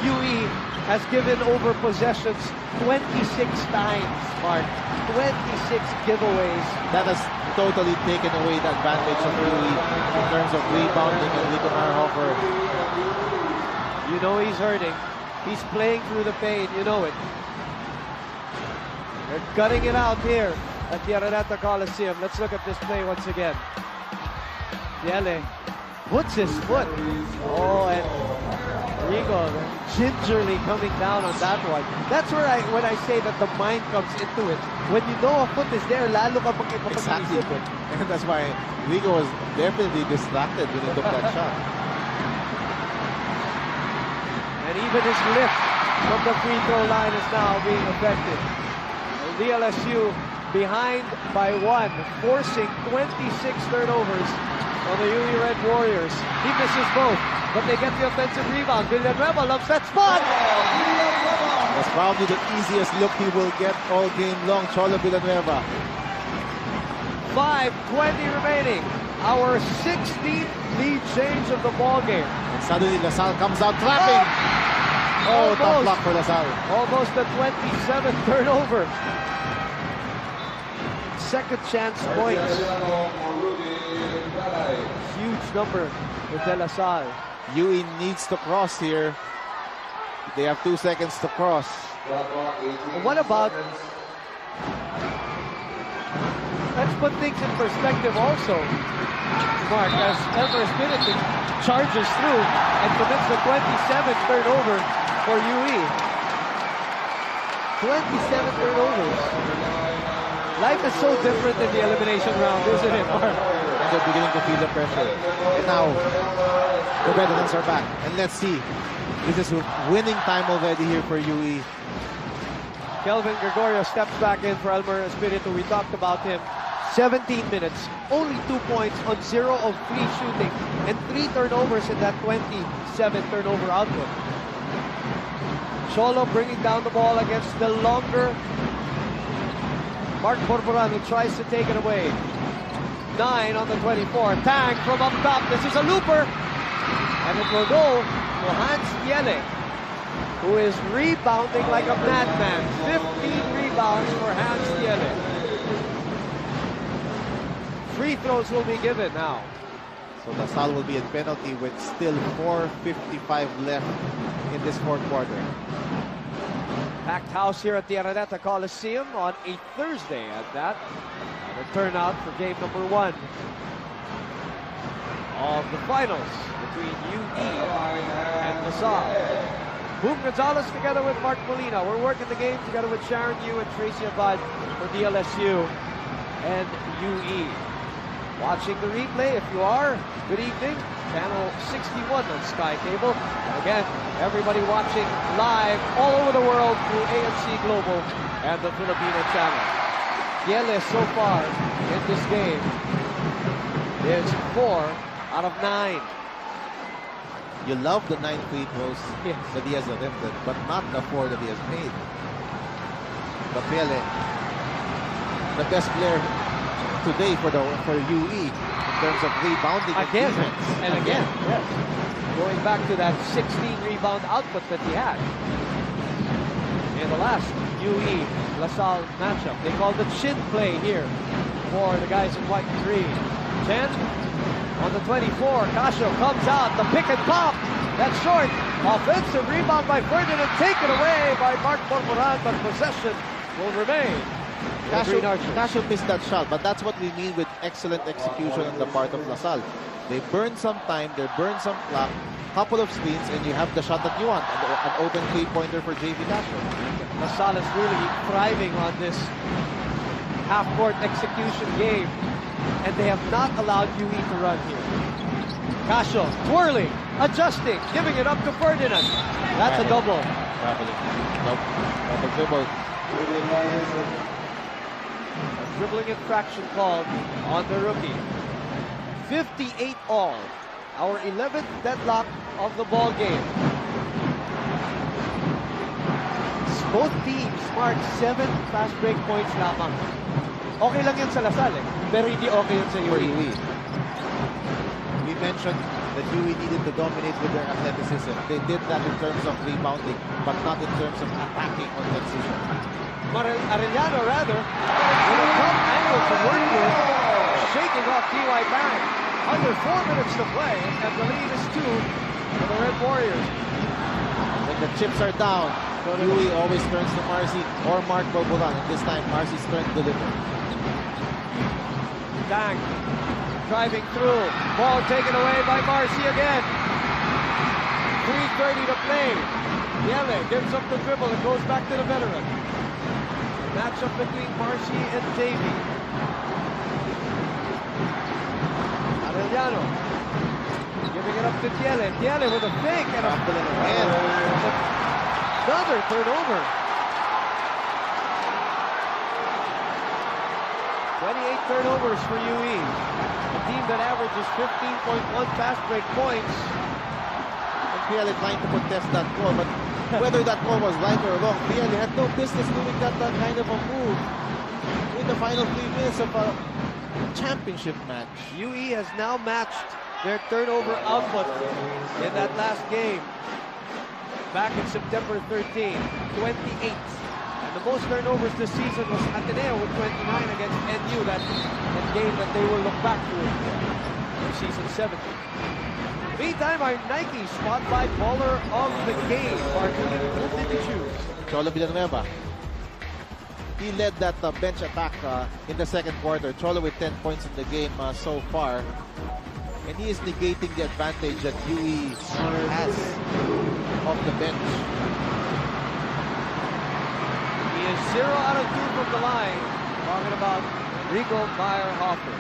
UE has given over possessions 26 times, Mark. 26 giveaways. That has totally taken away the advantage of UE in terms of rebounding and Rico Meyerhofer. You know he's hurting. He's playing through the pain, you know it. They're gutting it out here at the Araneta Coliseum. Let's look at this play once again. Yele puts his foot. Oh, and Rico gingerly coming down on that one. That's where when I say that the mind comes into it. When you know a foot is there, lalo ka pag exactly. And that's why Rico was definitely distracted when he took that shot. And even his lift from the free throw line is now being affected. DLSU behind by 1, forcing 26 turnovers on the UE Red Warriors. He misses both, but they get the offensive rebound. Villanueva loves that spot. That's probably the easiest look he will get all game long, Cholo Villanueva. 5:20 remaining. our 16th lead change of the ball game. And suddenly LaSalle comes out clapping. Oh, tough luck for LaSalle. Almost the 27th turnover. Second chance points. Huge number for De La Salle. UE needs to cross here. They have 2 seconds to cross. What about... Let's put things in perspective also, Mark, as Elmer Espiritu charges through and commits the 27th turnover for UE. 27 turnovers. Life is so different in the elimination round, isn't it, Mark? They're beginning to feel the pressure. And now, the veterans are back. And let's see. This is winning time already here for UE. Kelvin Gregorio steps back in for Elmer Espiritu. We talked about him. 17 minutes, only 2 points on 0 of 3 shooting, and 3 turnovers in that 27 turnover output. Cholo bringing down the ball against the longer Mark Borboran, who tries to take it away. 9 on the 24. Tang from up top. This is a looper. And it will go to Hans Yele, who is rebounding like a madman. 15 rebounds for Hans Yele. Free throws will be given now. So LaSalle will be in penalty with still 4:55 left in this fourth quarter. Packed house here at the Araneta Coliseum on a Thursday at that. And a turnout for game number 1 of the finals between UE and LaSalle. Boom Gonzalez together with Mark Molina. We're working the game together with Sharon Yu and Tracy Abad for DLSU and UE. Watching the replay, if you are, good evening. Channel 61 on Sky Cable. And again, everybody watching live all over the world through AMC Global and the Filipino channel. Yele so far in this game is 4 out of 9. You love the 9 free throws that he has attempted, but not the 4 that he has made. But Yele, the best player today for UE in terms of rebounding again, and defense. And again, yes. Going back to that 16 rebound output that he had in the last UE LaSalle matchup. They call the chin play here for the guys in white and green. 10 on the 24. Casio comes out, the pick and pop. That's short. Offensive rebound by Ferdinand, taken away by Mark Borboran, but possession will remain. Casio missed that shot, but that's what we mean with excellent execution on the part of LaSalle. They burn some time, they burn some clock, couple of screens, and you have the shot that you want, an open three-pointer for JV Casio. LaSalle is really thriving on this half-court execution game, and they have not allowed UE to run here. Casio twirling, adjusting, giving it up to Ferdinand. That's a double. Nope, double dribble. Dribbling infraction called on the rookie. 58 all. Our 11th deadlock of the ball game. Both teams marked 7 fast break points lamang. Okay lang yan sa LaSalle, pero hindi okay yan sa UE. We mentioned that UE needed to dominate with their athleticism. They did that in terms of rebounding, but not in terms of attacking on transition. Arellano rather, with a tough angle to work with, shaking off T.Y. Bang. Under 4 minutes to play, and the lead is 2 for the Red Warriors. When the chips are down, UE always turns to Marcy or Mark Borboran, and this time Marcy's turn to deliver. Dang, driving through, ball taken away by Marcy again. 3:30 to play. Yele gives up the dribble and goes back to the veteran. Matchup between Marcy and Davey. Arellano giving it up to Yele. Yele with a fake and another turnover. 28 turnovers for UE. A team that averages 15.1 fast break points. And Piele trying to contest that call, but whether that call was right or wrong, Piele had no business doing that kind of a move in the final 3 minutes of championship match. UE has now matched their turnover output in that last game back in September 13, 28. And the most turnovers this season was Ateneo with 29 against NU, that game that they will look back to in season 17. Meantime, our Nike Spotlight Baller of the Game, Martin, who did you choose? Cholo Villanueva. He led that bench attack in the second quarter. Cholo with 10 points in the game so far. And he is negating the advantage that UE has off the bench. He is 0 out of 2 from the line. Talking about Rico Meyerhofer.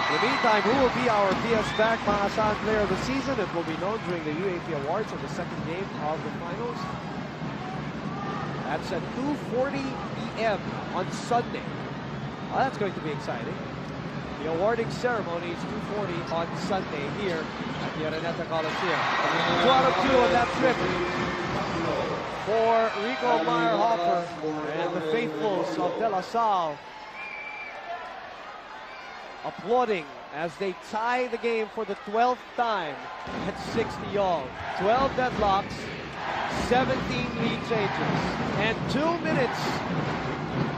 In the meantime, who will be our PS Back Maasan Player of the Season? It will be known during the UAAP Awards on the second game of the finals. That's at 2:40 p.m. on Sunday. Well, that's going to be exciting. The awarding ceremony is 2:40 on Sunday here at the Araneta Coliseum. 2 out of 2 on that trip for Rico Meyerhofer and the faithfuls of De La Salle applauding as they tie the game for the 12th time at 60 all. 12 deadlocks, 17 lead changes, and 2 minutes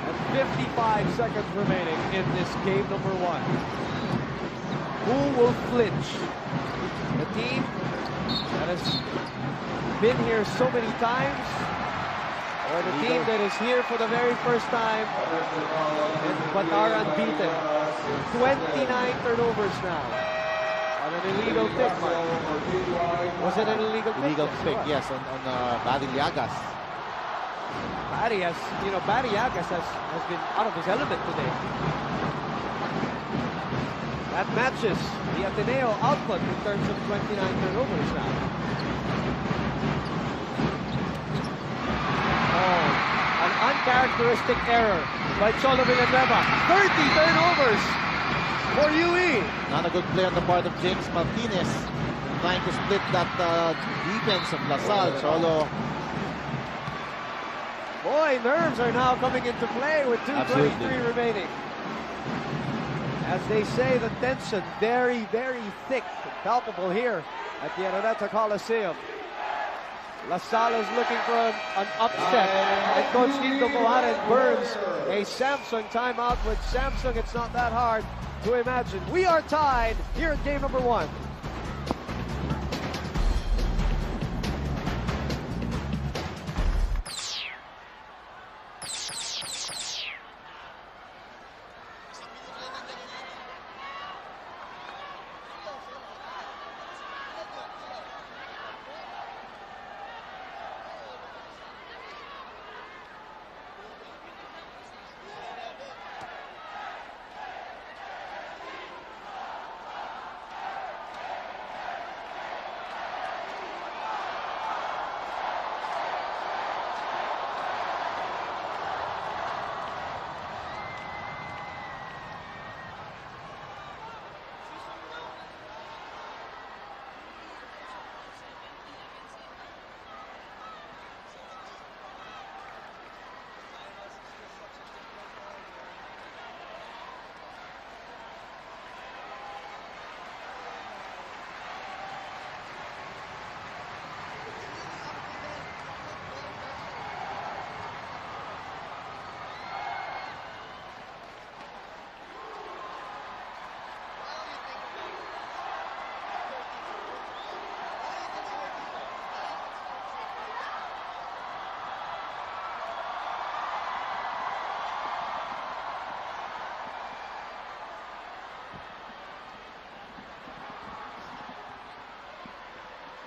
and 55 seconds remaining in this game number 1. Who will flinch? The team that has been here so many times, or the team that is here for the very first time but are unbeaten? 29 turnovers now. On an illegal pick, Mark. Was it an illegal pick? Illegal pick, yes, on Barry Llagas. Barry Llagas has been out of his element today. That matches the Ateneo output in terms of 29 turnovers now. Oh, an uncharacteristic error by Cholo Villanueva. 30 turnovers for UE. Not a good play on the part of James Martinez, trying to split that defense of La Salle. Cholo. Boy, nerves are now coming into play with 2:23 remaining. As they say, the tension very, very thick, palpable here at the Araneta Coliseum. La Salle is looking for an upset, and Coach Nito Mohamed burns a Samsung timeout. With Samsung, it's not that hard to imagine. We are tied here at game number 1.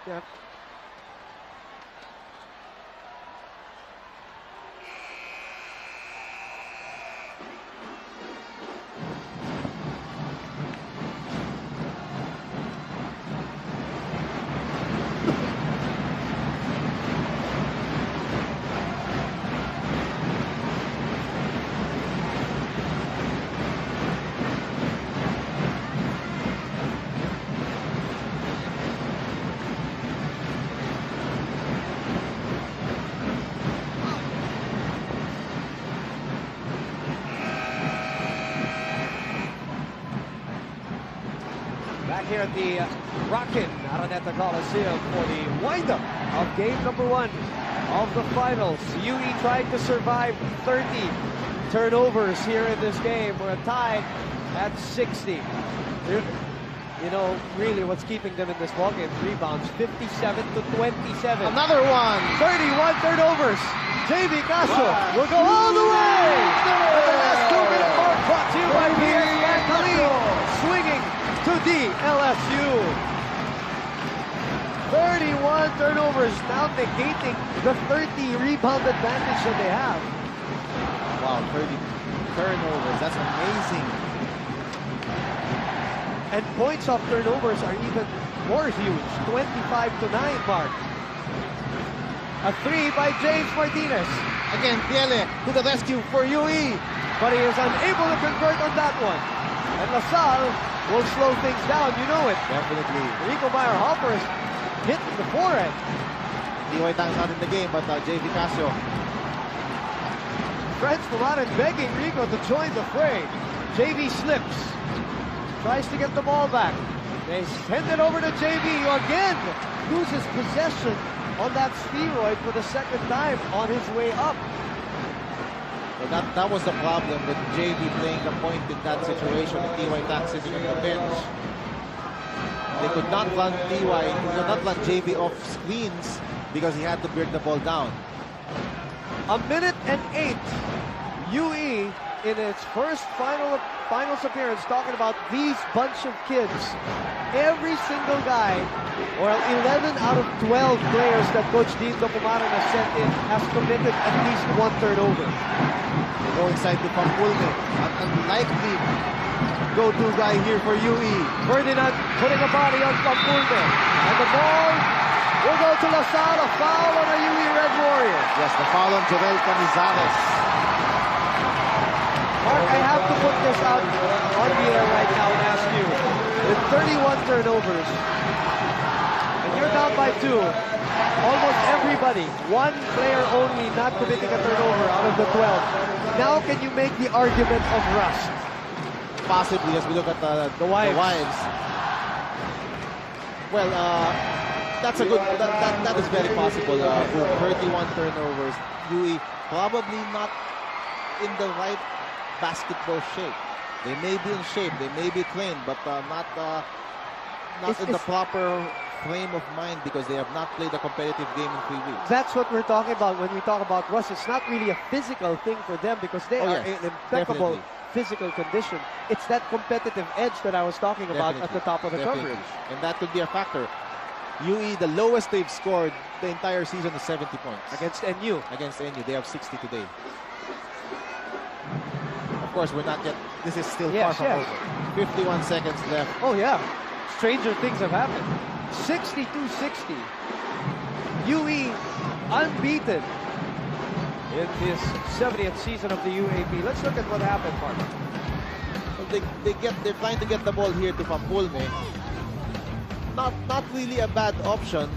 Yeah. back here at the Rockin' Araneta Coliseum for the windup of game number 1 of the finals. UE tried to survive 30 turnovers here in this game. We're tied at 60. You know, really what's keeping them in this ballgame, rebounds, 57 to 27. Another one. 31 turnovers. JV Caso will go all the way. At the last 2-minute mark, brought to you by PS Bank Khalid, swinging to DLSU. 31 turnovers, now negating the 30 rebound advantage that they have. Wow, 30 turnovers, that's amazing. And points off turnovers are even more huge, 25 to 9 mark. A 3 by James Martinez. Again, Piele to the rescue for UE. But he is unable to convert on that one. And LaSalle will slow things down, you know it. Definitely. Rico Meyer-Hopper is hitting the forehead. T.Y. Tang's not in the game, but JV Casio. Friends from out and begging Rico to join the fray. JV slips. Tries to get the ball back. They send it over to JV, who again loses possession on that spheroid for the second time on his way up. Well, that was the problem with JV playing the point in that situation with T.Y. Tang sitting on the bench. They could not run JV off screens because he had to break the ball down. A minute and 8. UE in its first finals appearance talking about these bunch of kids. Every single guy, or 11 out of 12 players that Coach Dean Documaran has sent in has committed at least 1 turnover. They go inside to Pampulme, an unlikely go-to guy here for UE. Ferdinand putting a body on Pampulme. And the ball will go to LaSalle, a foul on a UE Red Warrior. Yes, the foul on Joel Canizares. Mark, I have to put this out on the air right now and ask you, with 31 turnovers, and you're down by 2, almost everybody, 1 player only not committing a turnover out of the 12. Now can you make the argument of rust? Possibly, as we look at the wives. Well, that's a good, that is very possible. 31 turnovers. UE probably not in the right basketball shape. They may be in shape, they may be trained, but not in the proper frame of mind because they have not played a competitive game in 3 weeks. That's what we're talking about when we talk about rust. It's not really a physical thing for them because they are in impeccable physical condition. It's that competitive edge that I was talking about at the top of the coverage. And that could be a factor. UE, the lowest they've scored the entire season is 70 points. Against NU. Against NU. They have 60 today. Of course, we're not yet. This is still far from over. 51 seconds left. Oh, yeah. Stranger things have happened. 62-60. UE unbeaten in this 70th season of the UAAP. Let's look at what happened, Mark. Well, they're trying to get the ball here to Pampulme. Not really a bad option.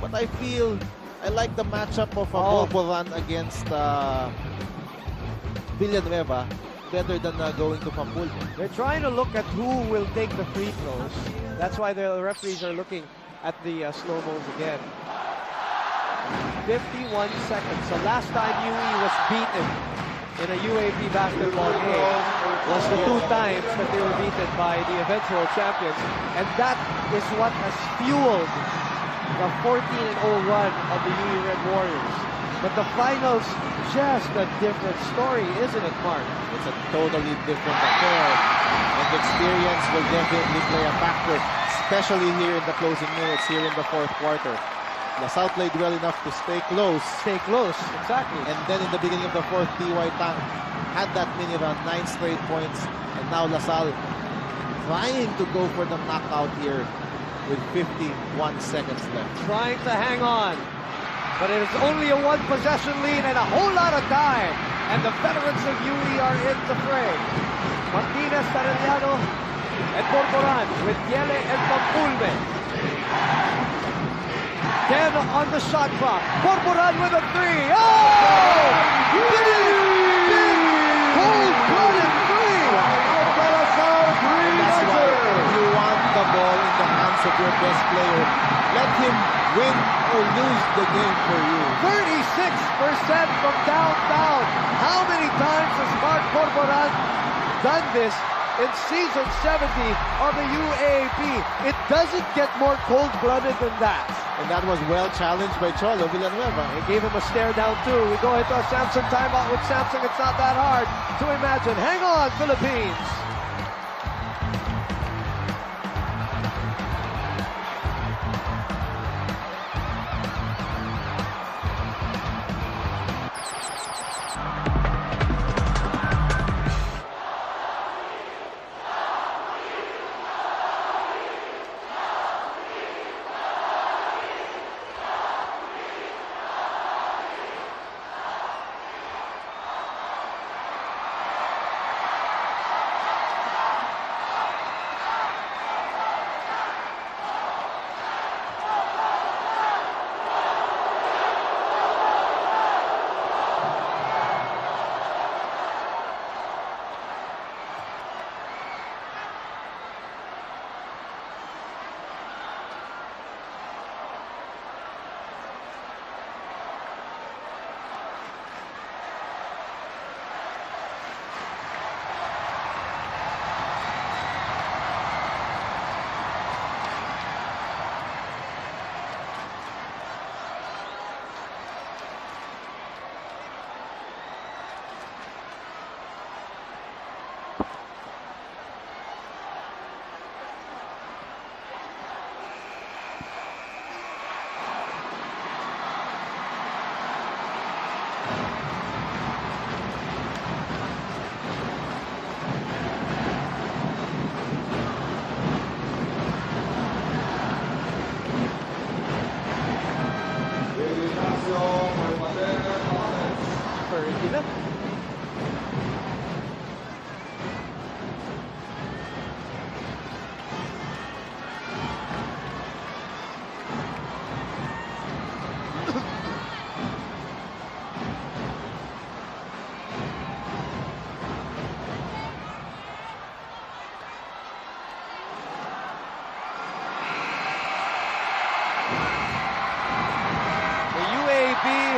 But I feel I like the matchup of Borboran against Villanueva better than going to Pampulme. They're trying to look at who will take the free throws. That's why the referees are looking at the slow-mos again. 51 seconds. The last time UE was beaten in a UAAP basketball game was the 2 times that they were beaten by the eventual champions. And that is what has fueled the 14-0 run of the UE Red Warriors. But the finals, just a different story, isn't it, Mark? It's a totally different affair. And experience will definitely play a factor, especially here in the closing minutes, here in the 4th quarter. LaSalle played well enough to stay close. Stay close, exactly. And then in the beginning of the 4th, T.Y. Tang had that mini run, 9 straight points. And now LaSalle trying to go for the knockout here with 51 seconds left. Trying to hang on. But it is only a 1-possession lead and a whole lot of time. And the veterans of UE are in the fray. Martinez, Arellano, and Borboran with Yele and Pampulme. 10 on the shot clock. Borboran with a 3. Oh! Big, cold-blooded 3! Green Archers! of your best player. Let him win or lose the game for you. 36% from downtown. How many times has Mark Corporan done this in season 70 of the UAAP? It doesn't get more cold-blooded than that. And that was well challenged by Cholo Villanueva. They gave him a stare down too. We go into a Samsung timeout with Samsung. It's not that hard to imagine. Hang on, Philippines.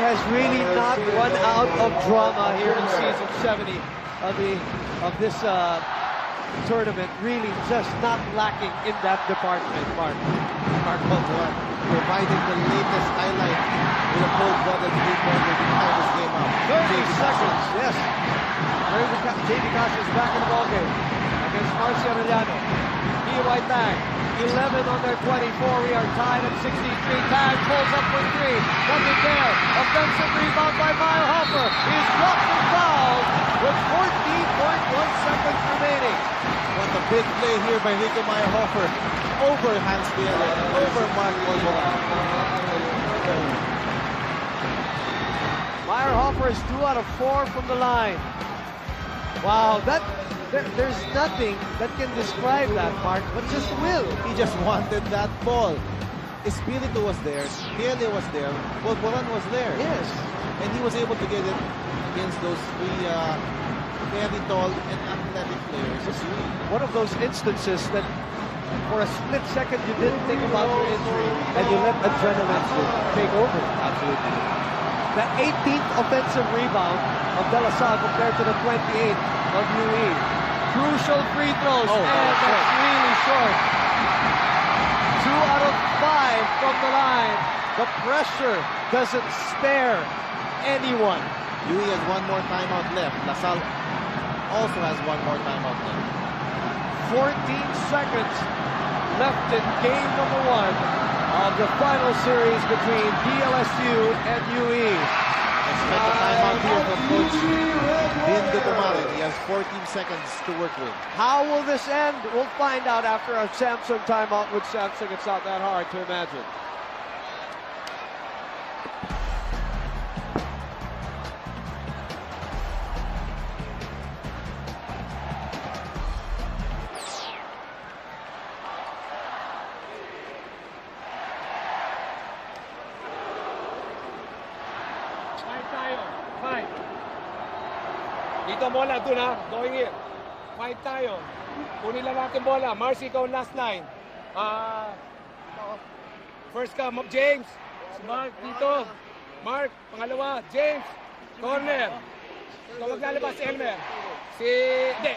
Has really not run out of drama here in season 70 of this tournament. Really just not lacking in that department, Mark. Mark Corporan providing the latest highlight with a cold-blooded three-pointer to tie this game up. 30 seconds, yes. JV Cash is back in the ballgame against Marcia Arellano. PY Tag, 11 on their 24. We are tied at 63. Tag pulls up for three. Nothing there. Offensive rebound by Meyerhofer. He's blocked and fouled with 14.1 seconds remaining. What a big play here by Rico Meyerhofer. Over Hans Biele, over Mark Corporan. Meyerhofer is 2 out of 4 from the line. Wow, there's nothing that can describe that, Mark, but just will. He just wanted that ball. Espiritu was there, Biele was there, Corporan was there. Yes. And he was able to get it against those three very tall and athletic players. It's one of those instances that for a split second you didn't think about your injury and you let adrenaline take over. Absolutely. The 18th offensive rebound of De La Salle compared to the 28th of UE. Crucial free throws, and that's really short. 2 out of 5 from the line. The pressure doesn't spare anyone. UE has one more timeout left. La Salle also has one more timeout left. 14 seconds left in game number 1 of the final series between DLSU and UE. Let's spend the timeout here for Coach Bindo Pomare. He has 14 seconds to work with. How will this end? We'll find out after a Samsung timeout with Samsung. It's not that hard to imagine. Dito bola, doon ha. Going in. Fight tayo. Kunin lang natin bola. Marcy, ikaw last line. First ka, James. Si Mark dito. Mark, pangalawa. James. Corner. Ikaw maglalabas, Elmer.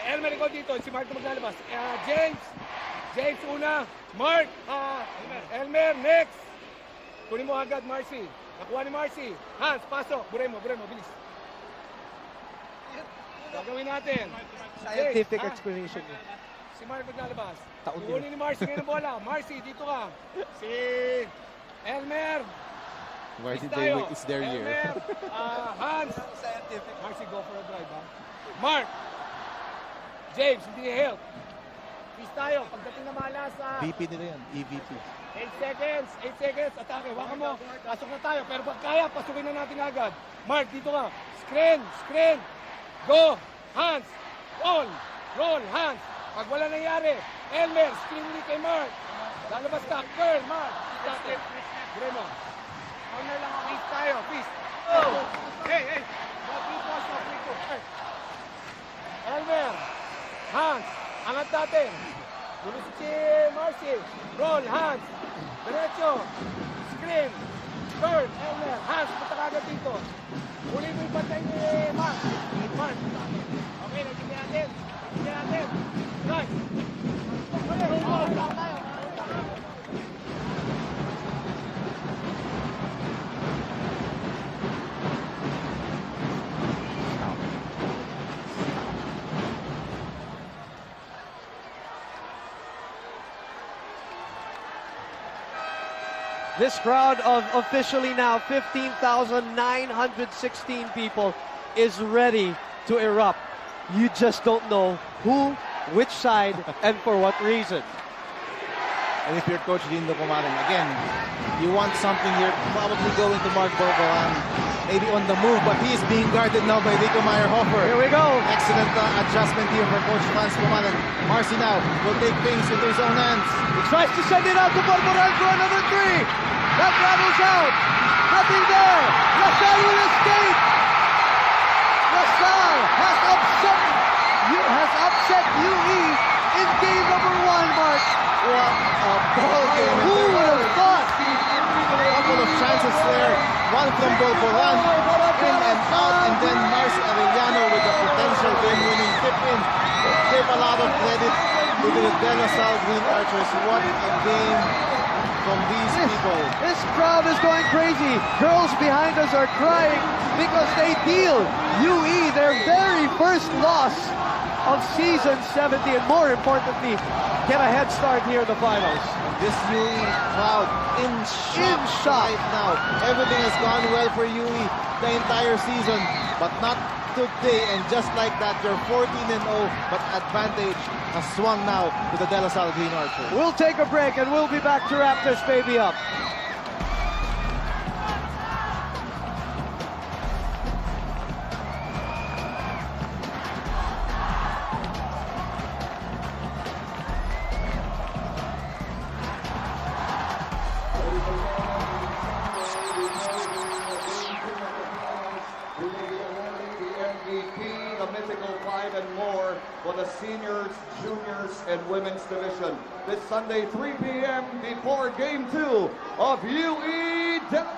Elmer ikaw dito. Si Mark na maglalabas. James. James una. Mark. Elmer, next. Kunin mo agad, Marcy. Nakuha ni Marcy. Hans, pasok. Buray mo, bilis. Gagawin natin. Scientific explanation niya. Si Mark maglalabas. Taon din. Kunin ni Marcy ngayon ang bola. Marcy, dito ka. Si Elmer. It's their year. Elmer. Hans. Marcy, go for a drive, ha? Mark. James, hindi niya help. Peace tayo. Pagdating na mala sa... VP nila yan. EVP. 8 seconds. Atake. Hawakan mo. Pasok na tayo. Pero pag kaya, pasukin na natin agad. Mark, dito ka. Screen. Go. Hans. Roll. Hans. Pag wala nangyari, Elmer, screen ulit kay Mark. Lalabas ka. Curl, Mark. Stop it. Gure mo. Corner lang. Peace tayo. Peace. Hey. Elmer. Hans. Angat natin. Gulis si Marcy. Roll. Hans. Diretso. Screen. Curl. Elmer. Hans. Punta ka agad dito. Uli mo yung bantay ni Mark. Okay, nagiging natin. Right. This crowd of officially now 15,916 people is ready to erupt. You just don't know who, which side, and for what reason. And if you're Coach Lindo Kumarin, again, you want something here, probably going to Mark Borboran, maybe on the move, but he is being guarded now by Rico Meyerhofer. Here we go. Excellent adjustment here for Coach Franz Kumarin. Marcy now will take things into his own hands. He tries to send it out to Borboran for another three. That rattles out. Nothing there. LaSalle will escape. LaSalle has upset UE in game number 1, Mark. What a ball game. Who would have thought? A couple of chances there. One from Borboran, in and out, and then Marcy Arellano with the potential game-winning tip-in. Give a lot of credit to the DLSU Green Archers. What a game from these people. This crowd is going crazy. Girls behind us are crying because they deal UE their very first loss of season 70, and more importantly, get a head start here in the finals. This UE crowd in shock right now. Everything has gone well for UE the entire season, but not today. And just like that, you're 14-0, but advantage has swung now to the DLSU Green Archers. We'll take a break and we'll be back to wrap this baby up. The mythical 5 and more for the seniors, juniors, and women's division. This Sunday, 3 p.m. before Game 2 of UE DLSU.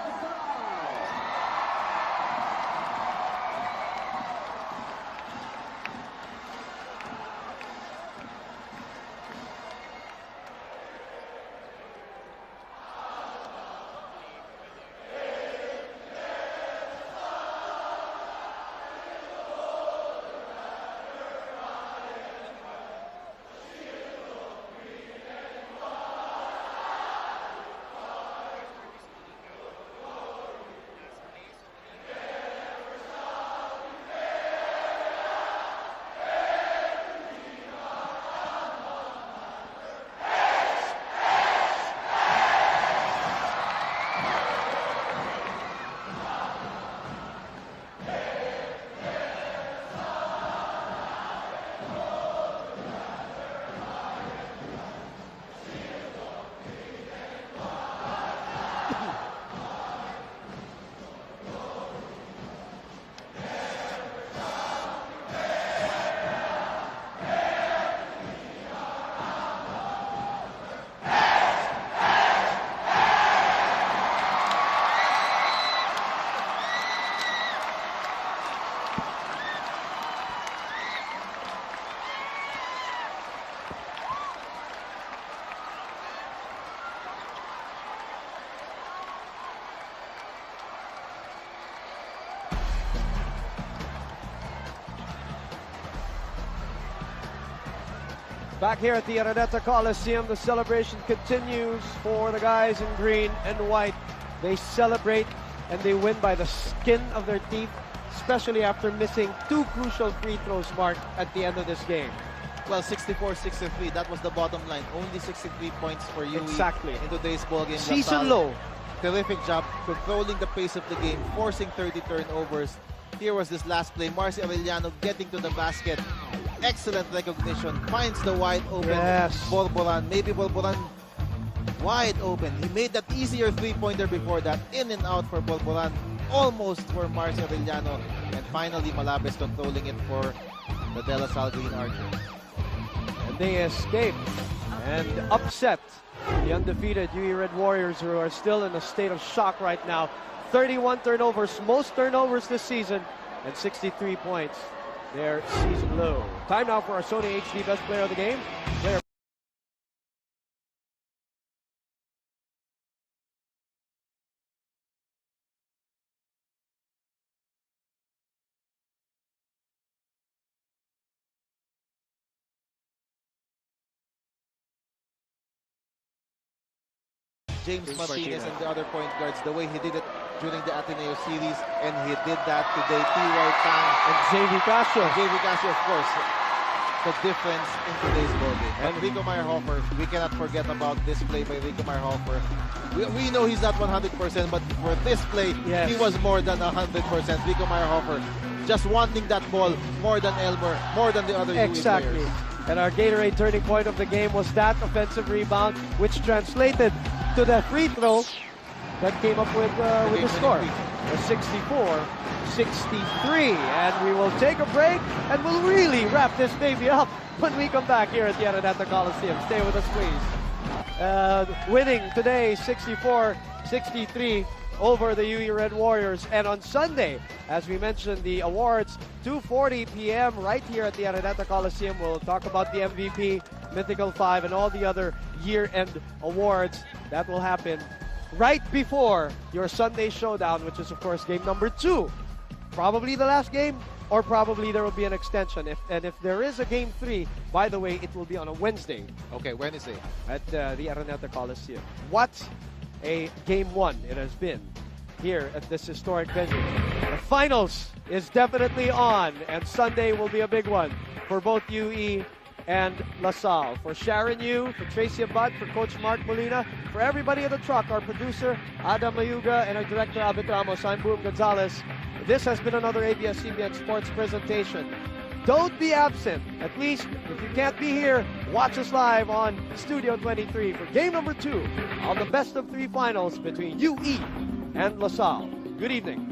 Back here at the Araneta Coliseum, the celebration continues for the guys in green and white. They celebrate and they win by the skin of their teeth, especially after missing 2 crucial free throws, Mark, at the end of this game. Well, 64-63, that was the bottom line. Only 63 points for UE Exactly. in today's ballgame. Season low. Terrific job controlling the pace of the game, forcing 30 turnovers. Here was this last play. Marcy Arellano getting to the basket. Excellent recognition. Finds the wide open Borboran. Maybe Borboran wide open. He made that easier three-pointer before that. In and out for Borboran. Almost for Marcy Arellano. And finally, Malabes controlling it for the De La Salle Green Archers. And they escape and upset the undefeated UE Red Warriors, who are still in a state of shock right now. 31 turnovers, most turnovers this season, and 63 points. Their season low. Time now for our Sony HD Best Player of the Game. Player James Martinez and the other point guards, the way he did it during the Ateneo series, and he did that today. T.Y. Tang and Xavier Casio. Xavier Casio, of course, the difference in today's ballgame. And Rico Meyerhofer, we cannot forget about this play by Rico Meyerhofer. We know he's not 100%, but for this play, he was more than 100%. Rico Meyerhofer just wanting that ball more than Elmer, more than the other UE players. And our Gatorade turning point of the game was that offensive rebound, which translated to the free throw that came up with the score. 64-63. And we will take a break and we'll really wrap this baby up when we come back here at the Araneta Coliseum. Stay with us, please. Winning today 64-63 over the UE Red Warriors. And on Sunday, as we mentioned, the awards, 2:40 p.m. right here at the Araneta Coliseum. We'll talk about the MVP, Mythical 5, and all the other year-end awards. That will happen right before your Sunday showdown, which is, of course, game number 2. Probably the last game, or probably there will be an extension. If there is a game 3, by the way, it will be on a Wednesday. Okay, Wednesday. At the Araneta Coliseum. What a game 1 it has been here at this historic venue. The finals is definitely on, and Sunday will be a big one for both UE and La Salle. For Sharon Yu, for Tracy Abad, for Coach Mark Molina, for everybody at the truck, our producer Adam Mayuga, and our director Abit Ramos, I'm Boom Gonzalez. This has been another ABS-CBN Sports presentation. Don't be absent. At least, if you can't be here, watch us live on Studio 23 for game number 2 of the best of 3 finals between UE and La Salle. Good evening.